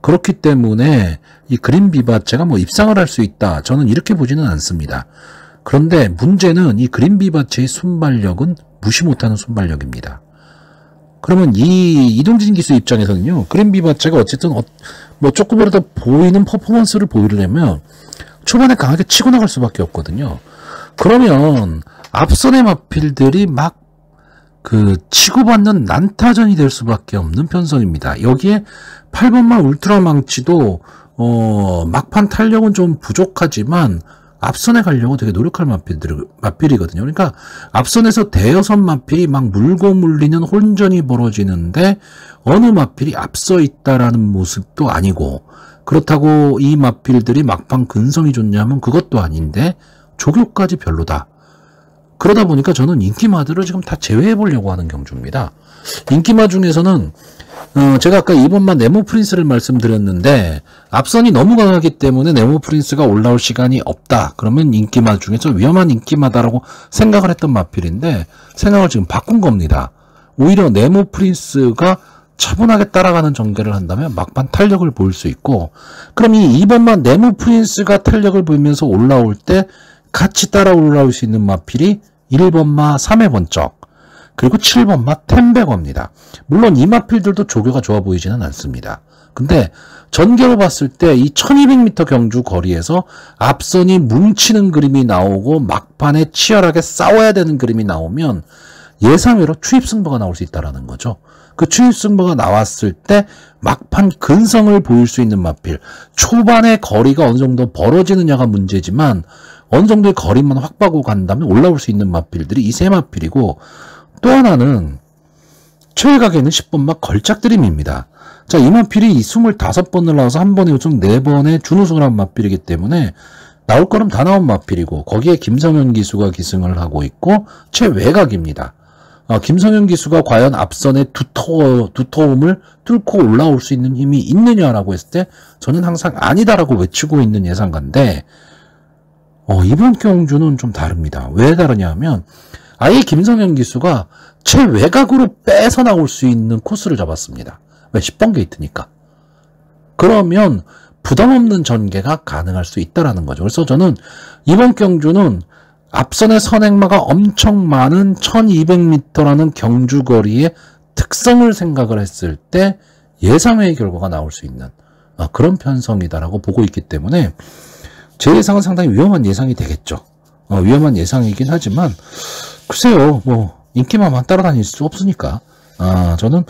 그렇기 때문에 이 그린비바체가 뭐 입상을 할 수 있다. 저는 이렇게 보지는 않습니다. 그런데 문제는 이 그린비바체의 순발력은 무시 못하는 순발력입니다. 그러면 이 이동진 기수 입장에서는요, 그린비바체가 어쨌든 뭐 조금이라도 보이는 퍼포먼스를 보이려면 초반에 강하게 치고 나갈 수밖에 없거든요. 그러면 앞선의 마필들이 막 치고받는 난타전이 될 수밖에 없는 편성입니다. 여기에 8번마 울트라망치도 막판 탄력은 좀 부족하지만 앞선에 가려고 되게 노력할 마필이거든요. 그러니까 앞선에서 대여섯 마필이 막 물고 물리는 혼전이 벌어지는데 어느 마필이 앞서 있다라는 모습도 아니고, 그렇다고 이 마필들이 막판 근성이 좋냐면 그것도 아닌데 조교까지 별로다. 그러다 보니까 저는 인기마들을 지금 다 제외해 보려고 하는 경주입니다. 인기마 중에서는 제가 아까 2번마 네모 프린스를 말씀드렸는데, 앞선이 너무 강하기 때문에 네모 프린스가 올라올 시간이 없다. 그러면 인기마 중에서 위험한 인기마다라고 생각을 했던 마필인데, 생각을 지금 바꾼 겁니다. 오히려 네모 프린스가 차분하게 따라가는 전개를 한다면 막판 탄력을 보일 수 있고, 그럼 이 2번마 네모 프린스가 탄력을 보이면서 올라올 때 같이 따라 올라올 수 있는 마필이 1번마 3회 번쩍, 그리고 7번마 템베거입니다. 물론 이 마필들도 조교가 좋아 보이지는 않습니다. 근데 전개로 봤을 때 이 1200m 경주 거리에서 앞선이 뭉치는 그림이 나오고 막판에 치열하게 싸워야 되는 그림이 나오면 예상외로 추입승부가 나올 수 있다는 거죠. 그 추입승부가 나왔을 때 막판 근성을 보일 수 있는 마필, 초반에 거리가 어느 정도 벌어지느냐가 문제지만 어느 정도의 거리만 확보하고 간다면 올라올 수 있는 마필들이 이 세 마필이고, 또 하나는 최외곽에는 10번마 걸작드림입니다. 자, 이 마필이 25번을 나와서 한 번에 우승 4번에 준우승을 한 마필이기 때문에 나올 거는 다 나온 마필이고, 거기에 김성현 기수가 기승을 하고 있고 최외곽입니다. 김성현 기수가 과연 앞선의 두터움을 뚫고 올라올 수 있는 힘이 있느냐라고 했을 때 저는 항상 아니다라고 외치고 있는 예상가인데, 이번 경주는 좀 다릅니다. 왜 다르냐 하면 아예 김성현 기수가 최외곽으로 빼서 나올 수 있는 코스를 잡았습니다. 왜? 10번 게이트니까. 그러면 부담 없는 전개가 가능할 수 있다는 거죠. 그래서 저는 이번 경주는 앞선의 선행마가 엄청 많은 1200m라는 경주거리의 특성을 생각을 했을 때 예상외의 결과가 나올 수 있는 그런 편성이다라고 보고 있기 때문에 제 예상은 상당히 위험한 예상이 되겠죠. 위험한 예상이긴 하지만 글쎄요, 뭐 인기만만 따라다닐 수 없으니까 저는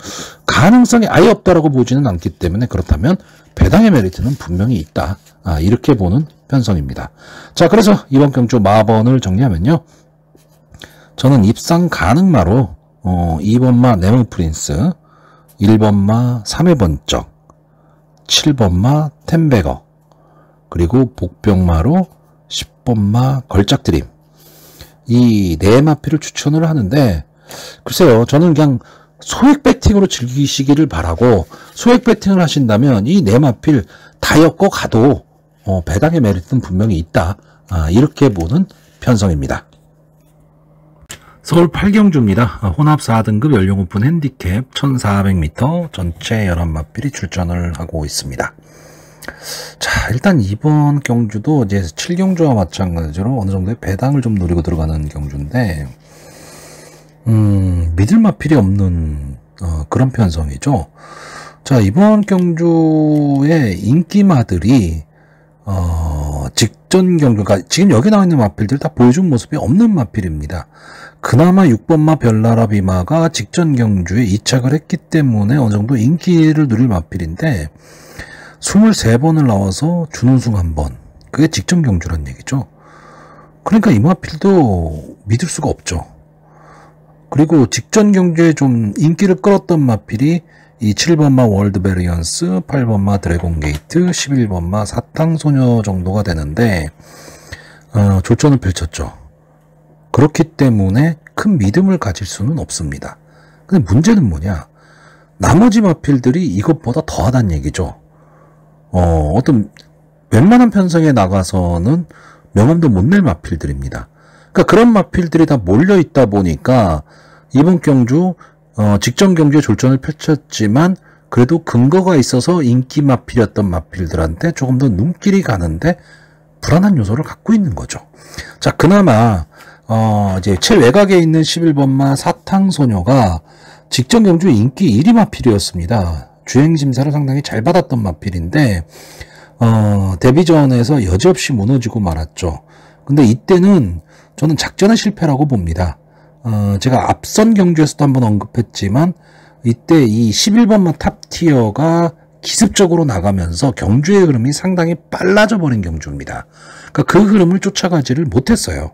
가능성이 아예 없다라고 보지는 않기 때문에, 그렇다면 배당의 메리트는 분명히 있다, 이렇게 보는 편성입니다. 자, 그래서 이번 경주 마번을 정리하면요, 저는 입상 가능마로 2번마 네모 프린스, 1번마 3회 번쩍, 7번마 템베거, 그리고 복병마로 10번마 걸작드림, 이 네 마필을 추천을 하는데, 글쎄요, 저는 그냥 소액 배팅으로 즐기시기를 바라고, 소액 배팅을 하신다면 이 네 마필 다 엮어 가도 배당의 메리트는 분명히 있다, 이렇게 보는 편성입니다. 서울 8경주입니다. 혼합 4등급 연령 오픈 핸디캡 1400m 전체 11마필이 출전을 하고 있습니다. 자, 일단 이번 경주도 이제 7경주와 마찬가지로 어느 정도의 배당을 좀 노리고 들어가는 경주인데, 믿을 마필이 없는 그런 편성이죠. 자, 이번 경주의 인기마들이 직전 경주가 지금 여기 나와 있는 마필들 다 보여준 모습이 없는 마필입니다. 그나마 6번마 별나라 비마가 직전 경주에 이착을 했기 때문에 어느 정도 인기를 누릴 마필인데 23번을 나와서 준우승 1번, 그게 직전 경주란 얘기죠. 그러니까 이 마필도 믿을 수가 없죠. 그리고 직전 경주에 좀 인기를 끌었던 마필이 이 7번마 월드 베리언스, 8번마 드래곤 게이트, 11번마 사탕소녀 정도가 되는데 졸전을 펼쳤죠. 그렇기 때문에 큰 믿음을 가질 수는 없습니다. 근데 문제는 뭐냐? 나머지 마필들이 이것보다 더하다는 얘기죠. 어떤 웬만한 편성에 나가서는 명함도 못 낼 마필들입니다. 그러니까 그런 마필들이 다 몰려 있다 보니까 이번 경주 직전 경주에 졸전을 펼쳤지만 그래도 근거가 있어서 인기 마필이었던 마필들한테 조금 더 눈길이 가는데 불안한 요소를 갖고 있는 거죠. 자, 그나마 이제 최외곽에 있는 11번마 사탕소녀가 직전 경주 인기 1위 마필이었습니다. 주행심사를 상당히 잘 받았던 마필인데 데뷔전에서 여지없이 무너지고 말았죠. 근데 이때는 저는 작전의 실패라고 봅니다. 제가 앞선 경주에서도 한번 언급했지만 이때 이 11번마 탑티어가 기습적으로 나가면서 경주의 흐름이 상당히 빨라져 버린 경주입니다. 그러니까 그 흐름을 쫓아가지를 못했어요.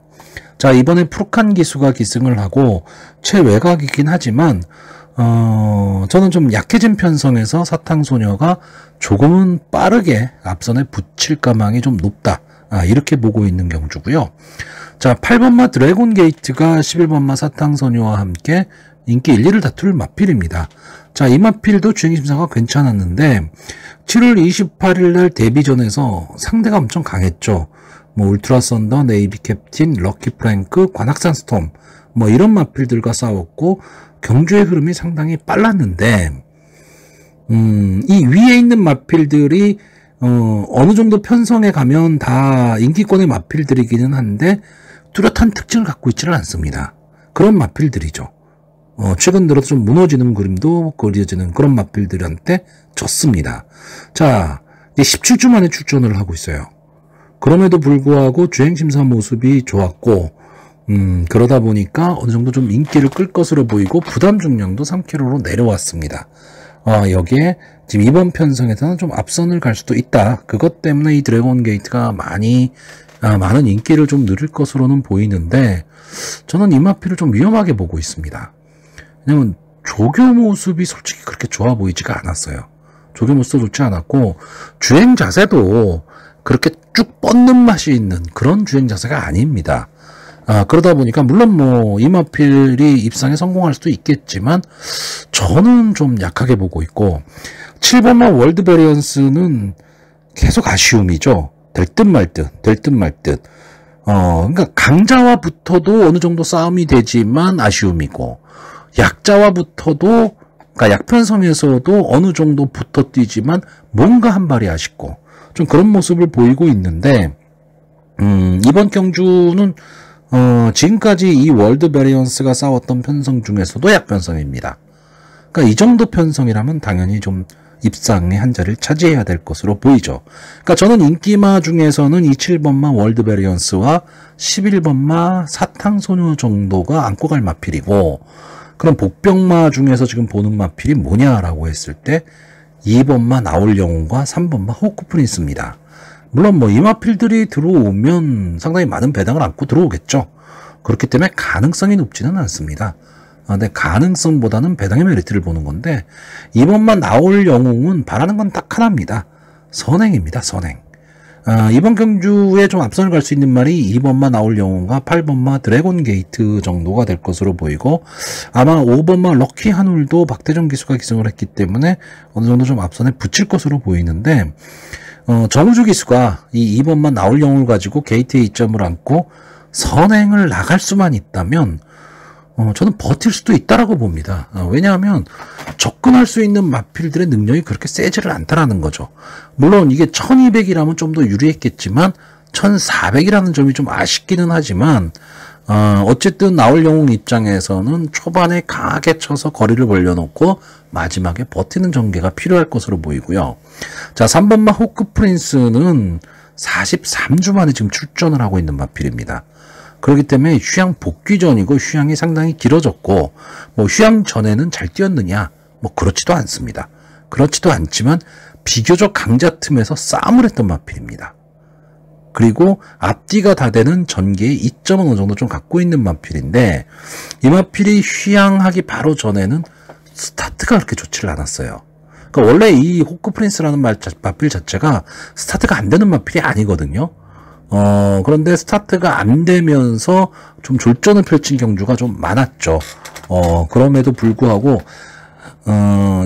자, 이번에 푸르칸 기수가 기승을 하고 최외곽이긴 하지만 저는 좀 약해진 편성에서 사탕소녀가 조금은 빠르게 앞선에 붙일 가망이 좀 높다. 이렇게 보고 있는 경주고요. 자, 8번마 드래곤 게이트가 11번마 사탕소녀와 함께 인기 1, 2를 다툴 마필입니다. 자, 이 마필도 주행심사가 괜찮았는데 7월 28일 날 데뷔전에서 상대가 엄청 강했죠. 뭐 울트라 썬더, 네이비 캡틴, 럭키 프랭크, 관악산 스톰 뭐 이런 마필들과 싸웠고 경주의 흐름이 상당히 빨랐는데 이 위에 있는 마필들이 어느 정도 편성에 가면 다 인기권의 마필들이기는 한데 뚜렷한 특징을 갖고 있지는 않습니다. 그런 마필들이죠. 최근 들어서 좀 무너지는 그림도 그려지는 그런 마필들한테 졌습니다. 자, 이제 17주 만에 출전을 하고 있어요. 그럼에도 불구하고 주행심사 모습이 좋았고 그러다 보니까 어느 정도 좀 인기를 끌 것으로 보이고 부담 중량도 3kg로 내려왔습니다. 여기에 지금 이번 편성에서는 좀 앞선을 갈 수도 있다. 그것 때문에 이 드래곤 게이트가 많은 인기를 좀 누릴 것으로는 보이는데 저는 이 마필을 좀 위험하게 보고 있습니다. 왜냐면 조교 모습이 솔직히 그렇게 좋아 보이지가 않았어요. 조교 모습도 좋지 않았고 주행 자세도 그렇게 쭉 뻗는 맛이 있는 그런 주행 자세가 아닙니다. 그러다 보니까 물론 뭐 이 마필이 입상에 성공할 수도 있겠지만 저는 좀 약하게 보고 있고 7번마 월드 베리언스는 계속 아쉬움이죠. 될 듯 말 듯, 될 듯 말 듯. 그러니까 강자와 붙어도 어느 정도 싸움이 되지만 아쉬움이고 약자와 붙어도 그러니까 약편성에서도 어느 정도 붙어 뛰지만 뭔가 한 발이 아쉽고 좀 그런 모습을 보이고 있는데 이번 경주는 지금까지 이 월드 베리언스가 싸웠던 편성 중에서도 약편성입니다. 그러니까 이 정도 편성이라면 당연히 좀 입상의 한 자리를 차지해야 될 것으로 보이죠. 그러니까 저는 인기마 중에서는 이 7번마 월드 베리언스와 11번마 사탕소녀 정도가 안고 갈 마필이고 그럼 복병마 중에서 지금 보는 마필이 뭐냐라고 했을 때 2번마 나올 영웅과 3번마 호크 프린스입니다. 물론 뭐 이 마필들이 들어오면 상당히 많은 배당을 안고 들어오겠죠. 그렇기 때문에 가능성이 높지는 않습니다. 근데 가능성보다는 배당의 메리트를 보는 건데 이번만 나올 영웅은 바라는 건 딱 하나입니다. 선행입니다. 선행. 이번 경주에 좀 앞선을 갈 수 있는 말이 2번마 나올 영웅과 8번마 드래곤 게이트 정도가 될 것으로 보이고 아마 5번마 럭키 한울도 박대정 기수가 기승을 했기 때문에 어느 정도 좀 앞선에 붙일 것으로 보이는데 정우주 기수가 이 2번만 나올 영웅을 가지고 게이트에 이점을 안고 선행을 나갈 수만 있다면 저는 버틸 수도 있다라고 봅니다. 왜냐하면 접근할 수 있는 마필들의 능력이 그렇게 세지를 않다라는 거죠. 물론 이게 1200이라면 좀 더 유리했겠지만 1400이라는 점이 좀 아쉽기는 하지만 어쨌든 나올 영웅 입장에서는 초반에 강하게 쳐서 거리를 벌려놓고 마지막에 버티는 전개가 필요할 것으로 보이고요. 자, 3번마 호크 프린스는 43주 만에 지금 출전을 하고 있는 마필입니다. 그렇기 때문에 휴양 복귀 전이고 휴양이 상당히 길어졌고 뭐 휴양 전에는 잘 뛰었느냐? 뭐 그렇지도 않습니다. 그렇지도 않지만 비교적 강자 틈에서 싸움을 했던 마필입니다. 그리고 앞뒤가 다 되는 전개의 이점은 어느 정도 좀 갖고 있는 마필인데 이 마필이 휴양하기 바로 전에는 스타트가 그렇게 좋지를 않았어요. 그러니까 원래 이 호크 프린스라는 마필 자체가 스타트가 안 되는 마필이 아니거든요. 그런데 스타트가 안 되면서 좀 졸전을 펼친 경주가 좀 많았죠. 그럼에도 불구하고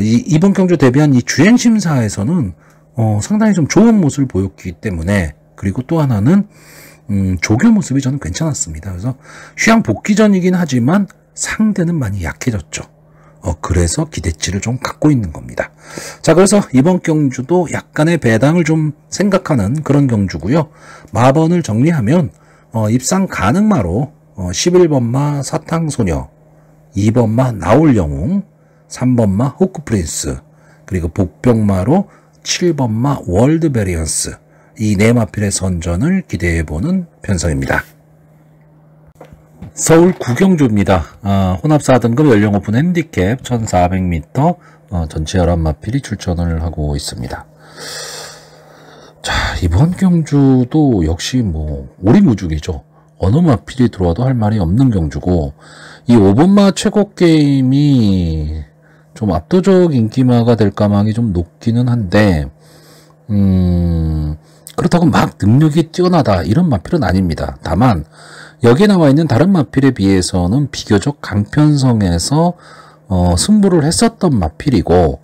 이번 경주 대비한 이 주행심사에서는 상당히 좀 좋은 모습을 보였기 때문에 그리고 또 하나는 조교 모습이 저는 괜찮았습니다. 그래서 휴양 복귀 전이긴 하지만 상대는 많이 약해졌죠. 그래서 기대치를 좀 갖고 있는 겁니다. 자, 그래서 이번 경주도 약간의 배당을 좀 생각하는 그런 경주고요. 마번을 정리하면 입상 가능마로 11번마 사탕소녀, 2번마 나올영웅, 3번마 호크프린스, 그리고 복병마로 7번마 월드베리언스, 이 네 마필의 선전을 기대해보는 편성입니다. 서울 구경주입니다. 혼합 4등급 연령 오픈 핸디캡 1400m 전체 11마필이 출전을 하고 있습니다. 자, 이번 경주도 역시 뭐 오리무중이죠. 어느 마필이 들어와도 할 말이 없는 경주고 이 5번마 최고 게임이 좀 압도적 인기마가 될 가망이 좀 높기는 한데 그렇다고 막 능력이 뛰어나다 이런 마필은 아닙니다. 다만 여기에 나와 있는 다른 마필에 비해서는 비교적 강편성에서 승부를 했었던 마필이고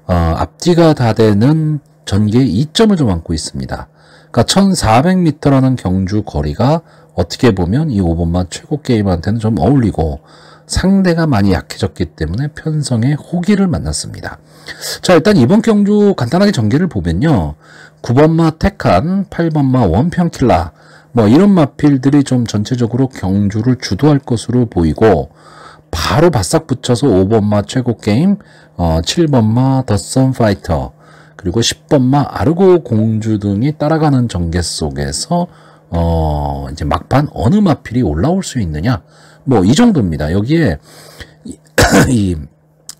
앞뒤가 다 되는 전개의 이점을 좀 안고 있습니다. 그러니까 1400m라는 경주 거리가 어떻게 보면 이 5번마 최고 게임한테는 좀 어울리고 상대가 많이 약해졌기 때문에 편성의 호기를 만났습니다. 자, 일단 이번 경주 간단하게 전개를 보면요. 9번마 테칸, 8번마 원평킬라 뭐 이런 마필들이 좀 전체적으로 경주를 주도할 것으로 보이고 바로 바싹 붙여서 5번마 최고게임, 7번마 더 선파이터, 그리고 10번마 아르고 공주 등이 따라가는 전개 속에서 이제 막판 어느 마필이 올라올 수 있느냐 뭐 이 정도입니다. 여기에 이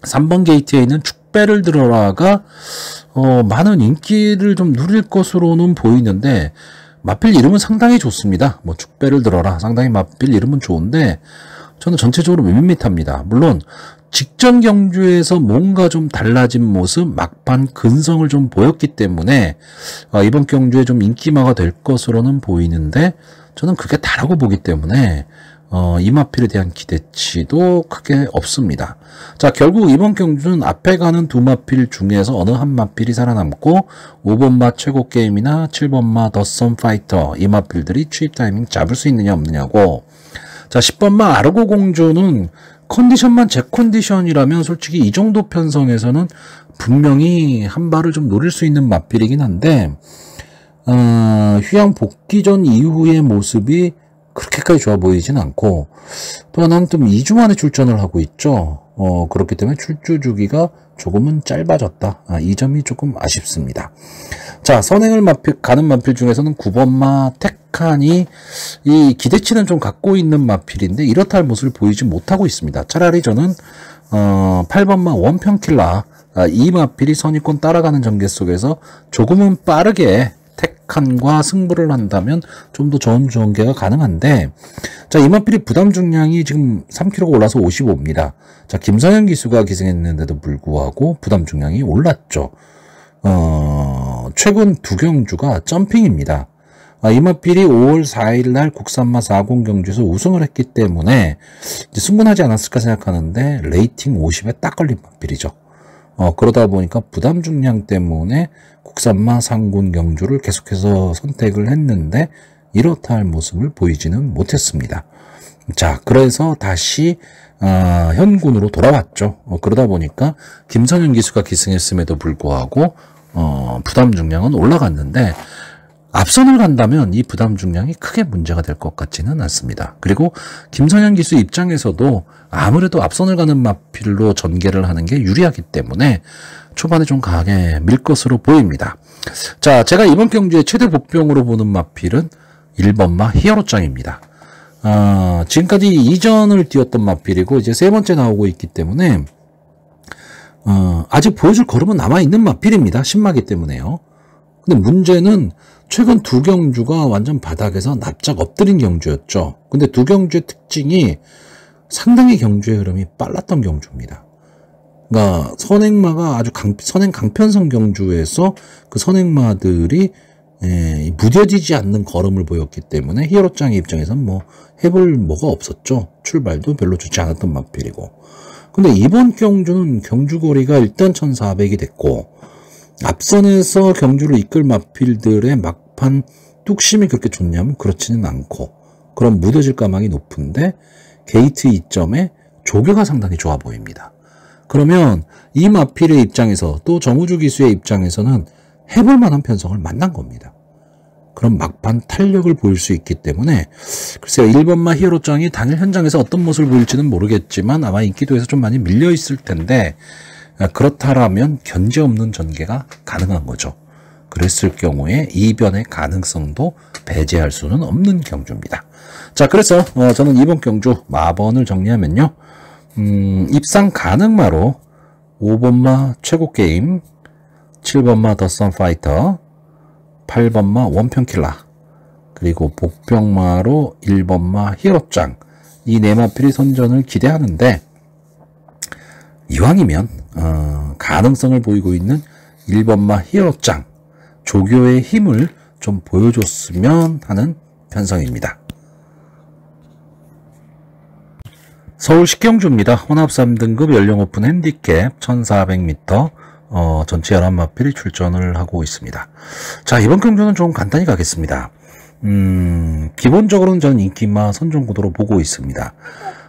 3번 게이트에 있는 축배를 들어라가 많은 인기를 좀 누릴 것으로는 보이는데 마필 이름은 상당히 좋습니다. 뭐 축배를 들어라 상당히 마필 이름은 좋은데 저는 전체적으로 밋밋합니다. 물론 직전 경주에서 뭔가 좀 달라진 모습 막판 근성을 좀 보였기 때문에 이번 경주에 좀 인기마가 될 것으로는 보이는데 저는 그게 다라고 보기 때문에 이 마필에 대한 기대치도 크게 없습니다. 자, 결국 이번 경주는 앞에 가는 두 마필 중에서 어느 한 마필이 살아남고 5번마 최고게임이나 7번마 더 선파이터 이 마필들이 취입 타이밍 잡을 수 있느냐 없느냐고. 자, 10번마 아르고 공주는 컨디션만 제 컨디션이라면 솔직히 이 정도 편성에서는 분명히 한 발을 좀 노릴 수 있는 마필이긴 한데 휴양 복귀 전 이후의 모습이 그렇게까지 좋아 보이진 않고 또 하나는 좀 2주 만에 출전을 하고 있죠. 그렇기 때문에 출주 주기가 조금은 짧아졌다. 이 점이 조금 아쉽습니다. 자, 선행을 가는 마필 중에서는 9번마 테칸이 이 기대치는 좀 갖고 있는 마필인데 이렇다 할 모습을 보이지 못하고 있습니다. 차라리 저는 8번마 원평킬라 이 마필이 선입권 따라가는 전개 속에서 조금은 빠르게 테칸과 승부를 한다면 좀 더 좋은 전개가 가능한데 자, 이 마필이 부담 중량이 지금 3kg가 올라서 55입니다. 자, 김선영 기수가 기승했는데도 불구하고 부담 중량이 올랐죠. 최근 두 경주가 점핑입니다. 이 마필이 5월 4일 날 국산마 40 경주에서 우승을 했기 때문에 이제 승분하지 않았을까 생각하는데 레이팅 50에 딱 걸린 마필이죠. 그러다 보니까 부담 중량 때문에 국산마 상군 경주를 계속해서 선택을 했는데 이렇다 할 모습을 보이지는 못했습니다. 자, 그래서 다시 현군으로 돌아왔죠. 그러다 보니까 김선영 기수가 기승했음에도 불구하고 부담 중량은 올라갔는데 앞선을 간다면 이 부담 중량이 크게 문제가 될 것 같지는 않습니다. 그리고 김선현 기수 입장에서도 아무래도 앞선을 가는 마필로 전개를 하는 게 유리하기 때문에 초반에 좀 강하게 밀 것으로 보입니다. 자, 제가 이번 경주의 최대 복병으로 보는 마필은 1번마 히어로짱입니다. 지금까지 이전을 뛰었던 마필이고 이제 세 번째 나오고 있기 때문에 아직 보여줄 걸음은 남아있는 마필입니다. 신마기 때문에요. 근데 문제는 최근 두 경주가 완전 바닥에서 납작 엎드린 경주였죠. 근데 두 경주의 특징이 상당히 경주의 흐름이 빨랐던 경주입니다. 그러니까 선행마가 아주 선행 강편성 경주에서 그 선행마들이 무뎌지지 않는 걸음을 보였기 때문에 히어로짱의 입장에서는 뭐 해볼 뭐가 없었죠. 출발도 별로 좋지 않았던 마필이고. 근데 이번 경주는 경주거리가 일단 1400이 됐고 앞선에서 경주를 이끌 마필들의 막판 뚝심이 그렇게 좋냐면 그렇지는 않고, 그럼 무뎌질 가망이 높은데 게이트 2점에 조교가 상당히 좋아 보입니다. 그러면 이 마필의 입장에서 또 정우주 기수의 입장에서는 해볼 만한 편성을 만난 겁니다. 그럼 막판 탄력을 보일 수 있기 때문에 글쎄요, 1번마 히어로짱이 당일 현장에서 어떤 모습을 보일지는 모르겠지만 아마 인기도에서 좀 많이 밀려 있을 텐데, 그렇다라면 견제 없는 전개가 가능한 거죠. 그랬을 경우에 이변의 가능성도 배제할 수는 없는 경주입니다. 자, 그래서 저는 이번 경주 마번을 정리하면요, 입상 가능마로 5번마 최고게임, 7번마 더 선파이터, 8번마 원편킬러, 그리고 복병마로 1번마 히어로짱, 이 네 마필이 선전을 기대하는데, 이왕이면 가능성을 보이고 있는 1번마 히어로짱 조교의 힘을 좀 보여줬으면 하는 편성입니다. 서울 식경주입니다. 혼합 3등급 연령 오픈 핸디캡 1400m 전체 11마필이 출전을 하고 있습니다. 자, 이번 경주는 좀 간단히 가겠습니다. 기본적으로는 저는 인기마 선정구도로 보고 있습니다.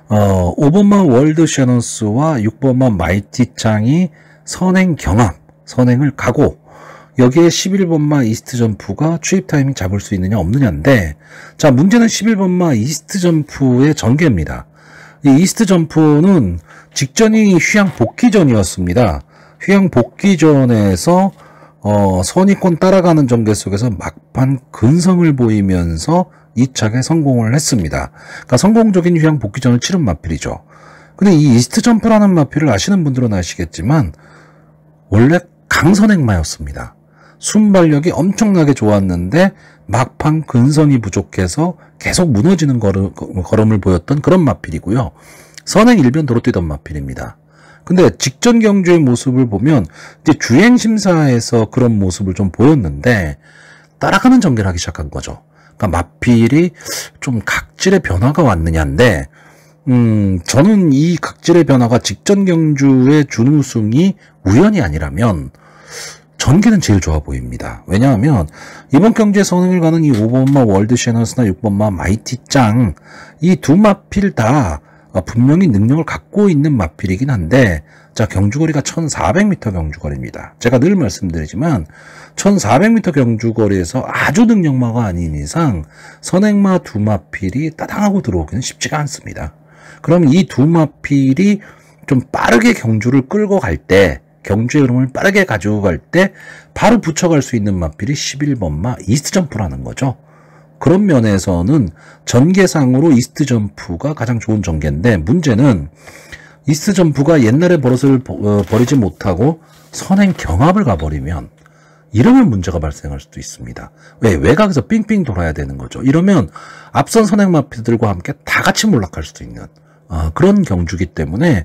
5번마 월드 셔넌스와 6번마 마이티짱이 선행 경합, 선행을 가고, 여기에 11번마 이스트 점프가 추입 타이밍 잡을 수 있느냐 없느냐인데, 자, 문제는 11번마 이스트 점프의 전개입니다. 이 이스트 점프는 직전이 휴양 복귀전이었습니다. 휴양 복귀전에서 선의권 따라가는 전개 속에서 막판 근성을 보이면서 2착에 성공을 했습니다. 그러니까 성공적인 휴양 복귀전을 치른 마필이죠. 근데 이 이스트 점프라는 마필을 아시는 분들은 아시겠지만 원래 강선행마였습니다. 순발력이 엄청나게 좋았는데 막판 근성이 부족해서 계속 무너지는 걸음을 보였던 그런 마필이고요. 선행 일변도로 뛰던 마필입니다. 근데 직전 경주의 모습을 보면 이제 주행심사에서 그런 모습을 좀 보였는데 따라가는 전개를 하기 시작한 거죠. 그러니까 마필이 좀 각질의 변화가 왔느냐인데, 저는 이 각질의 변화가 직전 경주의 준우승이 우연이 아니라면 전개는 제일 좋아 보입니다. 왜냐하면 이번 경주에 선행을 가는 이 5번마 월드 셔넌스나 6번마 마이티짱, 이 두 마필 다 분명히 능력을 갖고 있는 마필이긴 한데, 자, 경주거리가 1400m 경주거리입니다. 제가 늘 말씀드리지만 1400m 경주거리에서 아주 능력마가 아닌 이상 선행마 두 마필이 따당하고 들어오기는 쉽지가 않습니다. 그럼 이 두 마필이 좀 빠르게 경주를 끌고 갈 때, 경주의 흐름을 빠르게 가지고 갈 때 바로 붙여갈 수 있는 마필이 11번마 이스트 점프라는 거죠. 그런 면에서는 전개상으로 이스트 점프가 가장 좋은 전개인데, 문제는 이스트 점프가 옛날에 버릇을 버리지 못하고 선행 경합을 가버리면 이러면 문제가 발생할 수도 있습니다. 왜? 외곽에서 삥삥 돌아야 되는 거죠. 이러면 앞선 선행 마필들과 함께 다 같이 몰락할 수도 있는 그런 경주기 때문에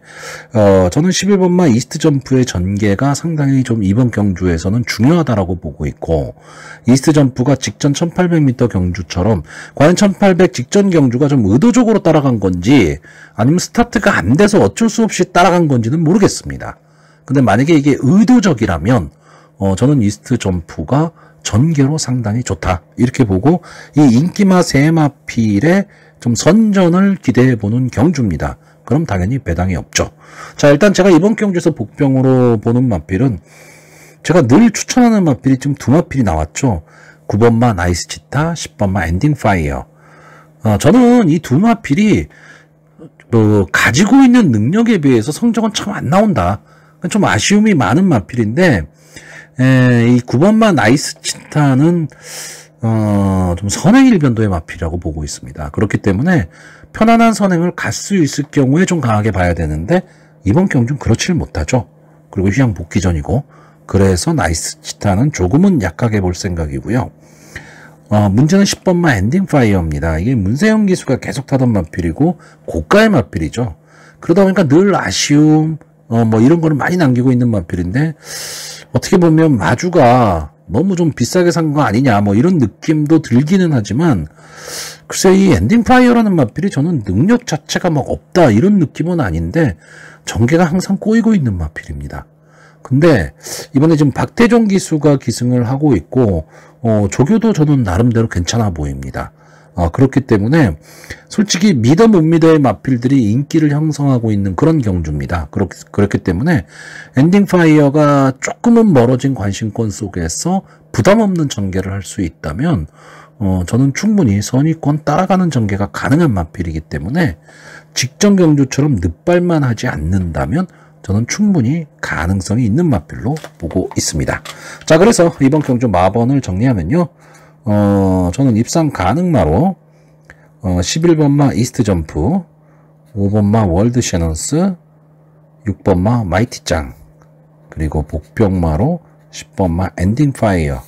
저는 11번마 이스트 점프의 전개가 상당히 좀 이번 경주에서는 중요하다라고 보고 있고, 이스트 점프가 직전 1800m 경주처럼 과연 1800 직전 경주가 좀 의도적으로 따라간 건지 아니면 스타트가 안 돼서 어쩔 수 없이 따라간 건지는 모르겠습니다. 근데 만약에 이게 의도적이라면 저는 이스트 점프가 전개로 상당히 좋다 이렇게 보고, 이 인기마 세 마필의 좀 선전을 기대해보는 경주입니다. 그럼 당연히 배당이 없죠. 자, 일단 제가 이번 경주에서 복병으로 보는 마필은 제가 늘 추천하는 마필이 지금 두 마필이 나왔죠. 9번마 나이스 치타, 10번마 엔딩 파이어. 저는 이 두 마필이 가지고 있는 능력에 비해서 성적은 참 안 나온다. 좀 아쉬움이 많은 마필인데, 이 9번마 나이스 치타는 좀 선행일변도의 마필이라고 보고 있습니다. 그렇기 때문에 편안한 선행을 갈 수 있을 경우에 좀 강하게 봐야 되는데, 이번 경주는 그렇지를 못하죠. 그리고 휴양 복귀전이고, 그래서 나이스 치타는 조금은 약하게 볼 생각이고요. 문제는 10번마 엔딩 파이어입니다. 이게 문세영 기수가 계속 타던 마필이고 고가의 마필이죠. 그러다 보니까 늘 아쉬움 뭐 이런 거를 많이 남기고 있는 마필인데, 어떻게 보면 마주가 너무 좀 비싸게 산 거 아니냐 뭐 이런 느낌도 들기는 하지만, 글쎄 이 엔딩 파이어라는 마필이 저는 능력 자체가 막 없다 이런 느낌은 아닌데 전개가 항상 꼬이고 있는 마필입니다. 근데 이번에 지금 박태종 기수가 기승을 하고 있고 조교도 저는 나름대로 괜찮아 보입니다. 그렇기 때문에 솔직히 믿어 못 믿어의 마필들이 인기를 형성하고 있는 그런 경주입니다. 그렇기 때문에 엔딩 파이어가 조금은 멀어진 관심권 속에서 부담 없는 전개를 할 수 있다면 저는 충분히 선의권 따라가는 전개가 가능한 마필이기 때문에 직전 경주처럼 늦발만 하지 않는다면 저는 충분히 가능성이 있는 마필로 보고 있습니다. 자, 그래서 이번 경주 마번을 정리하면요. 저는 입상 가능마로 11번마 이스트 점프, 5번마 월드 셔넌스, 6번마 마이티짱, 그리고 복병마로 10번마 엔딩 파이어,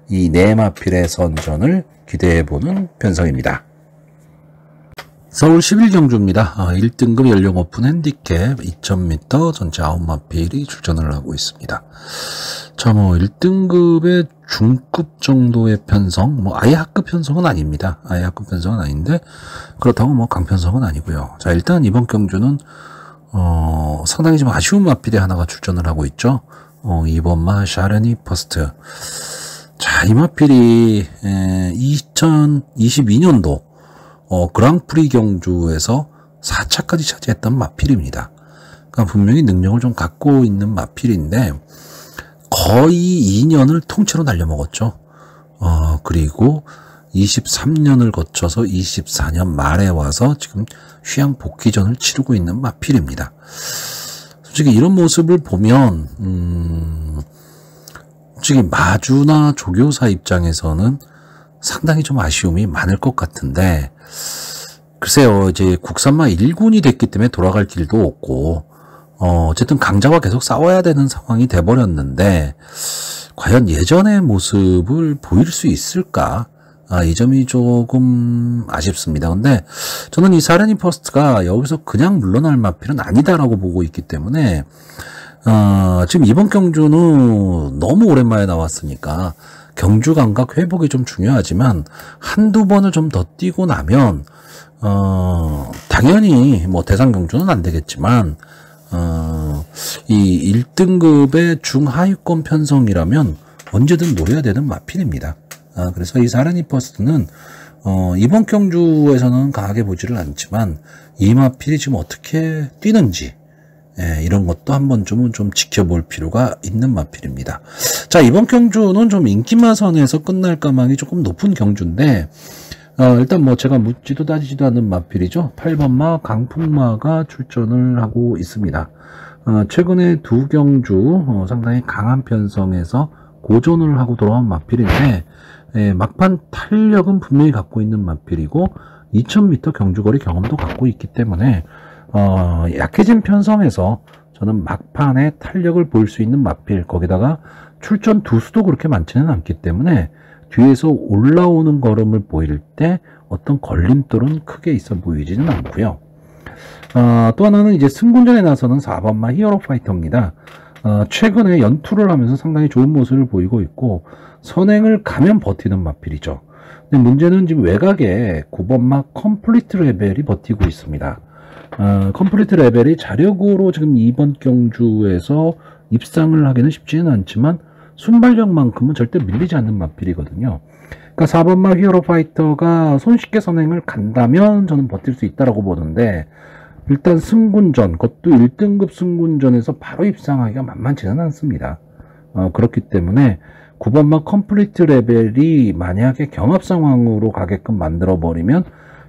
이 네 마필의 선전을 기대해보는 편성입니다. 서울 11경주입니다. 1등급 연령 오픈 핸디캡 2000m 전체 9마필이 출전을 하고 있습니다. 자, 1등급의 중급 정도의 편성, 아예 하급 편성은 아닙니다. 아예 하급 편성은 아닌데, 그렇다고 강편성은 아니고요. 자, 일단 이번 경주는, 상당히 좀 아쉬운 마필이 하나가 출전을 하고 있죠. 2번마 샤르니 퍼스트. 자, 이 마필이, 2022년도, 그랑프리 경주에서 4차까지 차지했던 마필입니다. 그러니까 분명히 능력을 좀 갖고 있는 마필인데 거의 2년을 통째로 날려먹었죠. 그리고 23년을 거쳐서 24년 말에 와서 지금 휴양 복귀전을 치르고 있는 마필입니다. 솔직히 이런 모습을 보면 솔직히 마주나 조교사 입장에서는 상당히 좀 아쉬움이 많을 것 같은데, 글쎄요, 이제 국산마 1군이 됐기 때문에 돌아갈 길도 없고, 어쨌든 강자와 계속 싸워야 되는 상황이 돼버렸는데, 과연 예전의 모습을 보일 수 있을까? 이 점이 조금 아쉽습니다. 근데 저는 이 사레니 퍼스트가 여기서 그냥 물러날 마필은 아니다라고 보고 있기 때문에, 지금 이번 경주는 너무 오랜만에 나왔으니까, 경주 감각 회복이 좀 중요하지만 한두 번을 좀 더 뛰고 나면 당연히 대상 경주는 안 되겠지만 이 1등급의 중하위권 편성이라면 언제든 노려야 되는 마필입니다. 그래서 이 사레니 퍼스트는 이번 경주에서는 강하게 보지를 않지만 이 마필이 지금 어떻게 뛰는지 이런 것도 한 번쯤은 좀 지켜볼 필요가 있는 마필입니다. 자, 이번 경주는 좀 인기마선에서 끝날 가망이 조금 높은 경주인데, 일단 제가 묻지도 따지지도 않는 마필이죠. 8번마 강풍마가 출전을 하고 있습니다. 최근에 두 경주 상당히 강한 편성에서 고전을 하고 돌아온 마필인데, 막판 탄력은 분명히 갖고 있는 마필이고 2000m 경주거리 경험도 갖고 있기 때문에 약해진 편성에서 저는 막판에 탄력을 볼 수 있는 마필, 거기다가 출전 두수도 그렇게 많지는 않기 때문에 뒤에서 올라오는 걸음을 보일 때 어떤 걸림돌은 크게 있어 보이지는 않고요. 또 하나는 이제 승군전에 나서는 4번마 히어로 파이터입니다. 최근에 연투를 하면서 상당히 좋은 모습을 보이고 있고 선행을 가면 버티는 마필이죠. 근데 문제는 지금 외곽에 9번마 컴플리트 레벨이 버티고 있습니다. 컴플리트 레벨이 자력으로 지금 이번 경주에서 입상을 하기는 쉽지는 않지만 순발력만큼은 절대 밀리지 않는 마필이거든요. 그러니까 4번마 히어로 파이터가 손쉽게 선행을 간다면 저는 버틸 수 있다라고 보는데, 일단 승군전, 그것도 1등급 승군전에서 바로 입상하기가 만만치는 않습니다. 그렇기 때문에 9번마 컴플리트 레벨이 만약에 경합 상황으로 가게끔 만들어버리면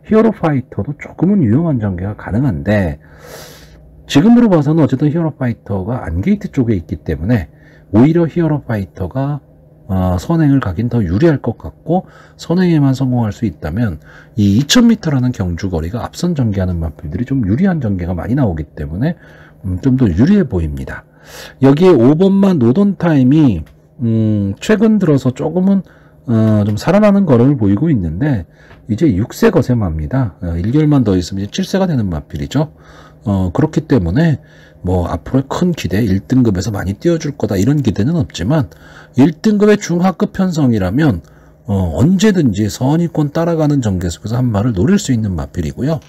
히어로 파이터도 조금은 위험한 전개가 가능한데, 지금으로 봐서는 어쨌든 히어로 파이터가 안게이트 쪽에 있기 때문에 오히려 히어로 파이터가 선행을 가긴 더 유리할 것 같고, 선행에만 성공할 수 있다면 이 2000m라는 경주거리가 앞선 전개하는 마필들이 좀 유리한 전개가 많이 나오기 때문에 좀 더 유리해 보입니다. 여기에 5번마 노던 타임이 최근 들어서 조금은 좀 살아나는 걸음을 보이고 있는데, 이제 6세 거세마입니다. 1개월만 더 있으면 이제 7세가 되는 마필이죠. 그렇기 때문에 뭐 앞으로 큰 기대, 1등급에서 많이 띄워줄 거다 이런 기대는 없지만 1등급의 중하급 편성이라면 언제든지 선의권 따라가는 전개 속에서 한 마를 노릴 수 있는 마필이고요.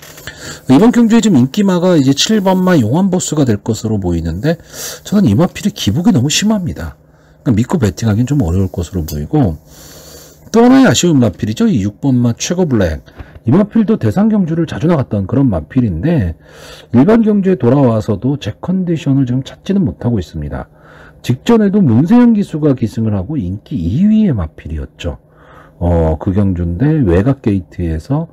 이번 경주에 지금 인기마가 이제 7번마 용암보스가 될 것으로 보이는데, 저는 이 마필이 기복이 너무 심합니다. 그러니까 믿고 배팅하기는 좀 어려울 것으로 보이고, 또 하나의 아쉬운 마필이죠. 이 6번마 최고 블랙. 이 마필도 대상 경주를 자주 나갔던 그런 마필인데, 일반 경주에 돌아와서도 제 컨디션을 지금 찾지는 못하고 있습니다. 직전에도 문세영 기수가 기승을 하고 인기 2위의 마필이었죠. 그 경주인데 외곽 게이트에서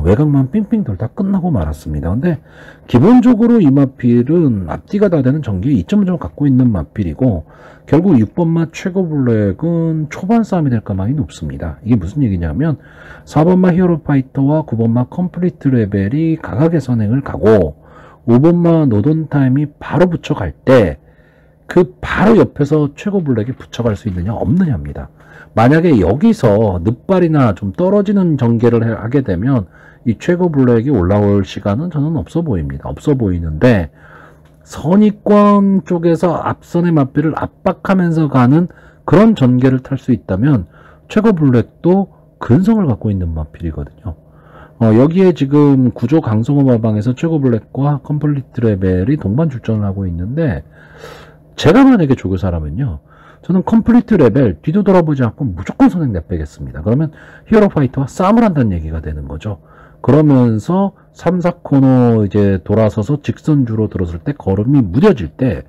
외곽만 삥삥 돌다 끝나고 말았습니다. 근데 기본적으로 이 마필은 앞뒤가 다 되는 전기에 2점을 갖고 있는 마필이고, 결국 6번마 최고 블랙은 초반 싸움이 될 가망이 높습니다. 이게 무슨 얘기냐면 4번마 히어로 파이터와 9번마 컴플리트 레벨이 각각의 선행을 가고 5번마 노던 타임이 바로 붙여갈 때 그 바로 옆에서 최고 블랙이 붙여갈 수 있느냐 없느냐입니다. 만약에 여기서 늑발이나 좀 떨어지는 전개를 하게 되면 이 최고 블랙이 올라올 시간은 저는 없어 보입니다. 없어 보이는데, 선의권 쪽에서 앞선의 마필을 압박하면서 가는 그런 전개를 탈 수 있다면 최고 블랙도 근성을 갖고 있는 마필이거든요. 여기에 지금 구조 강성호 마방에서 최고 블랙과 컴플리트 레벨이 동반 출전을 하고 있는데, 제가 만약에 조교사라면요, 저는 컴플리트 레벨 뒤도 돌아보지 않고 무조건 선행 내빼겠습니다. 그러면 히어로 파이터와 싸움을 한다는 얘기가 되는 거죠. 그러면서 3, 4코너 이제 돌아서서 직선주로 들어설 때 걸음이 무뎌질 때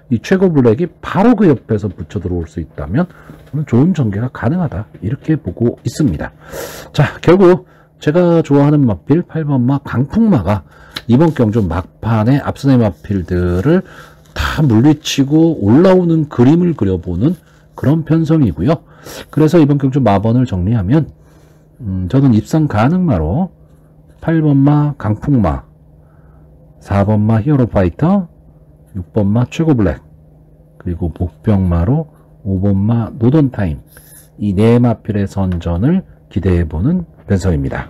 이 최고 블랙이 바로 그 옆에서 붙여 들어올 수 있다면 저는 좋은 전개가 가능하다 이렇게 보고 있습니다. 자, 결국 제가 좋아하는 마필 8번마 강풍마가 이번 경주 막판에 앞선의 마필들을 다 물리치고 올라오는 그림을 그려보는 그런 편성이고요. 그래서 이번 경주 마번을 정리하면 저는 입상 가능마로 8번마 강풍마, 4번마 히어로 파이터, 6번마 최고 블랙, 그리고 목병마로 5번마 노던 타임, 이 네 마필의 선전을 기대해보는 편성입니다.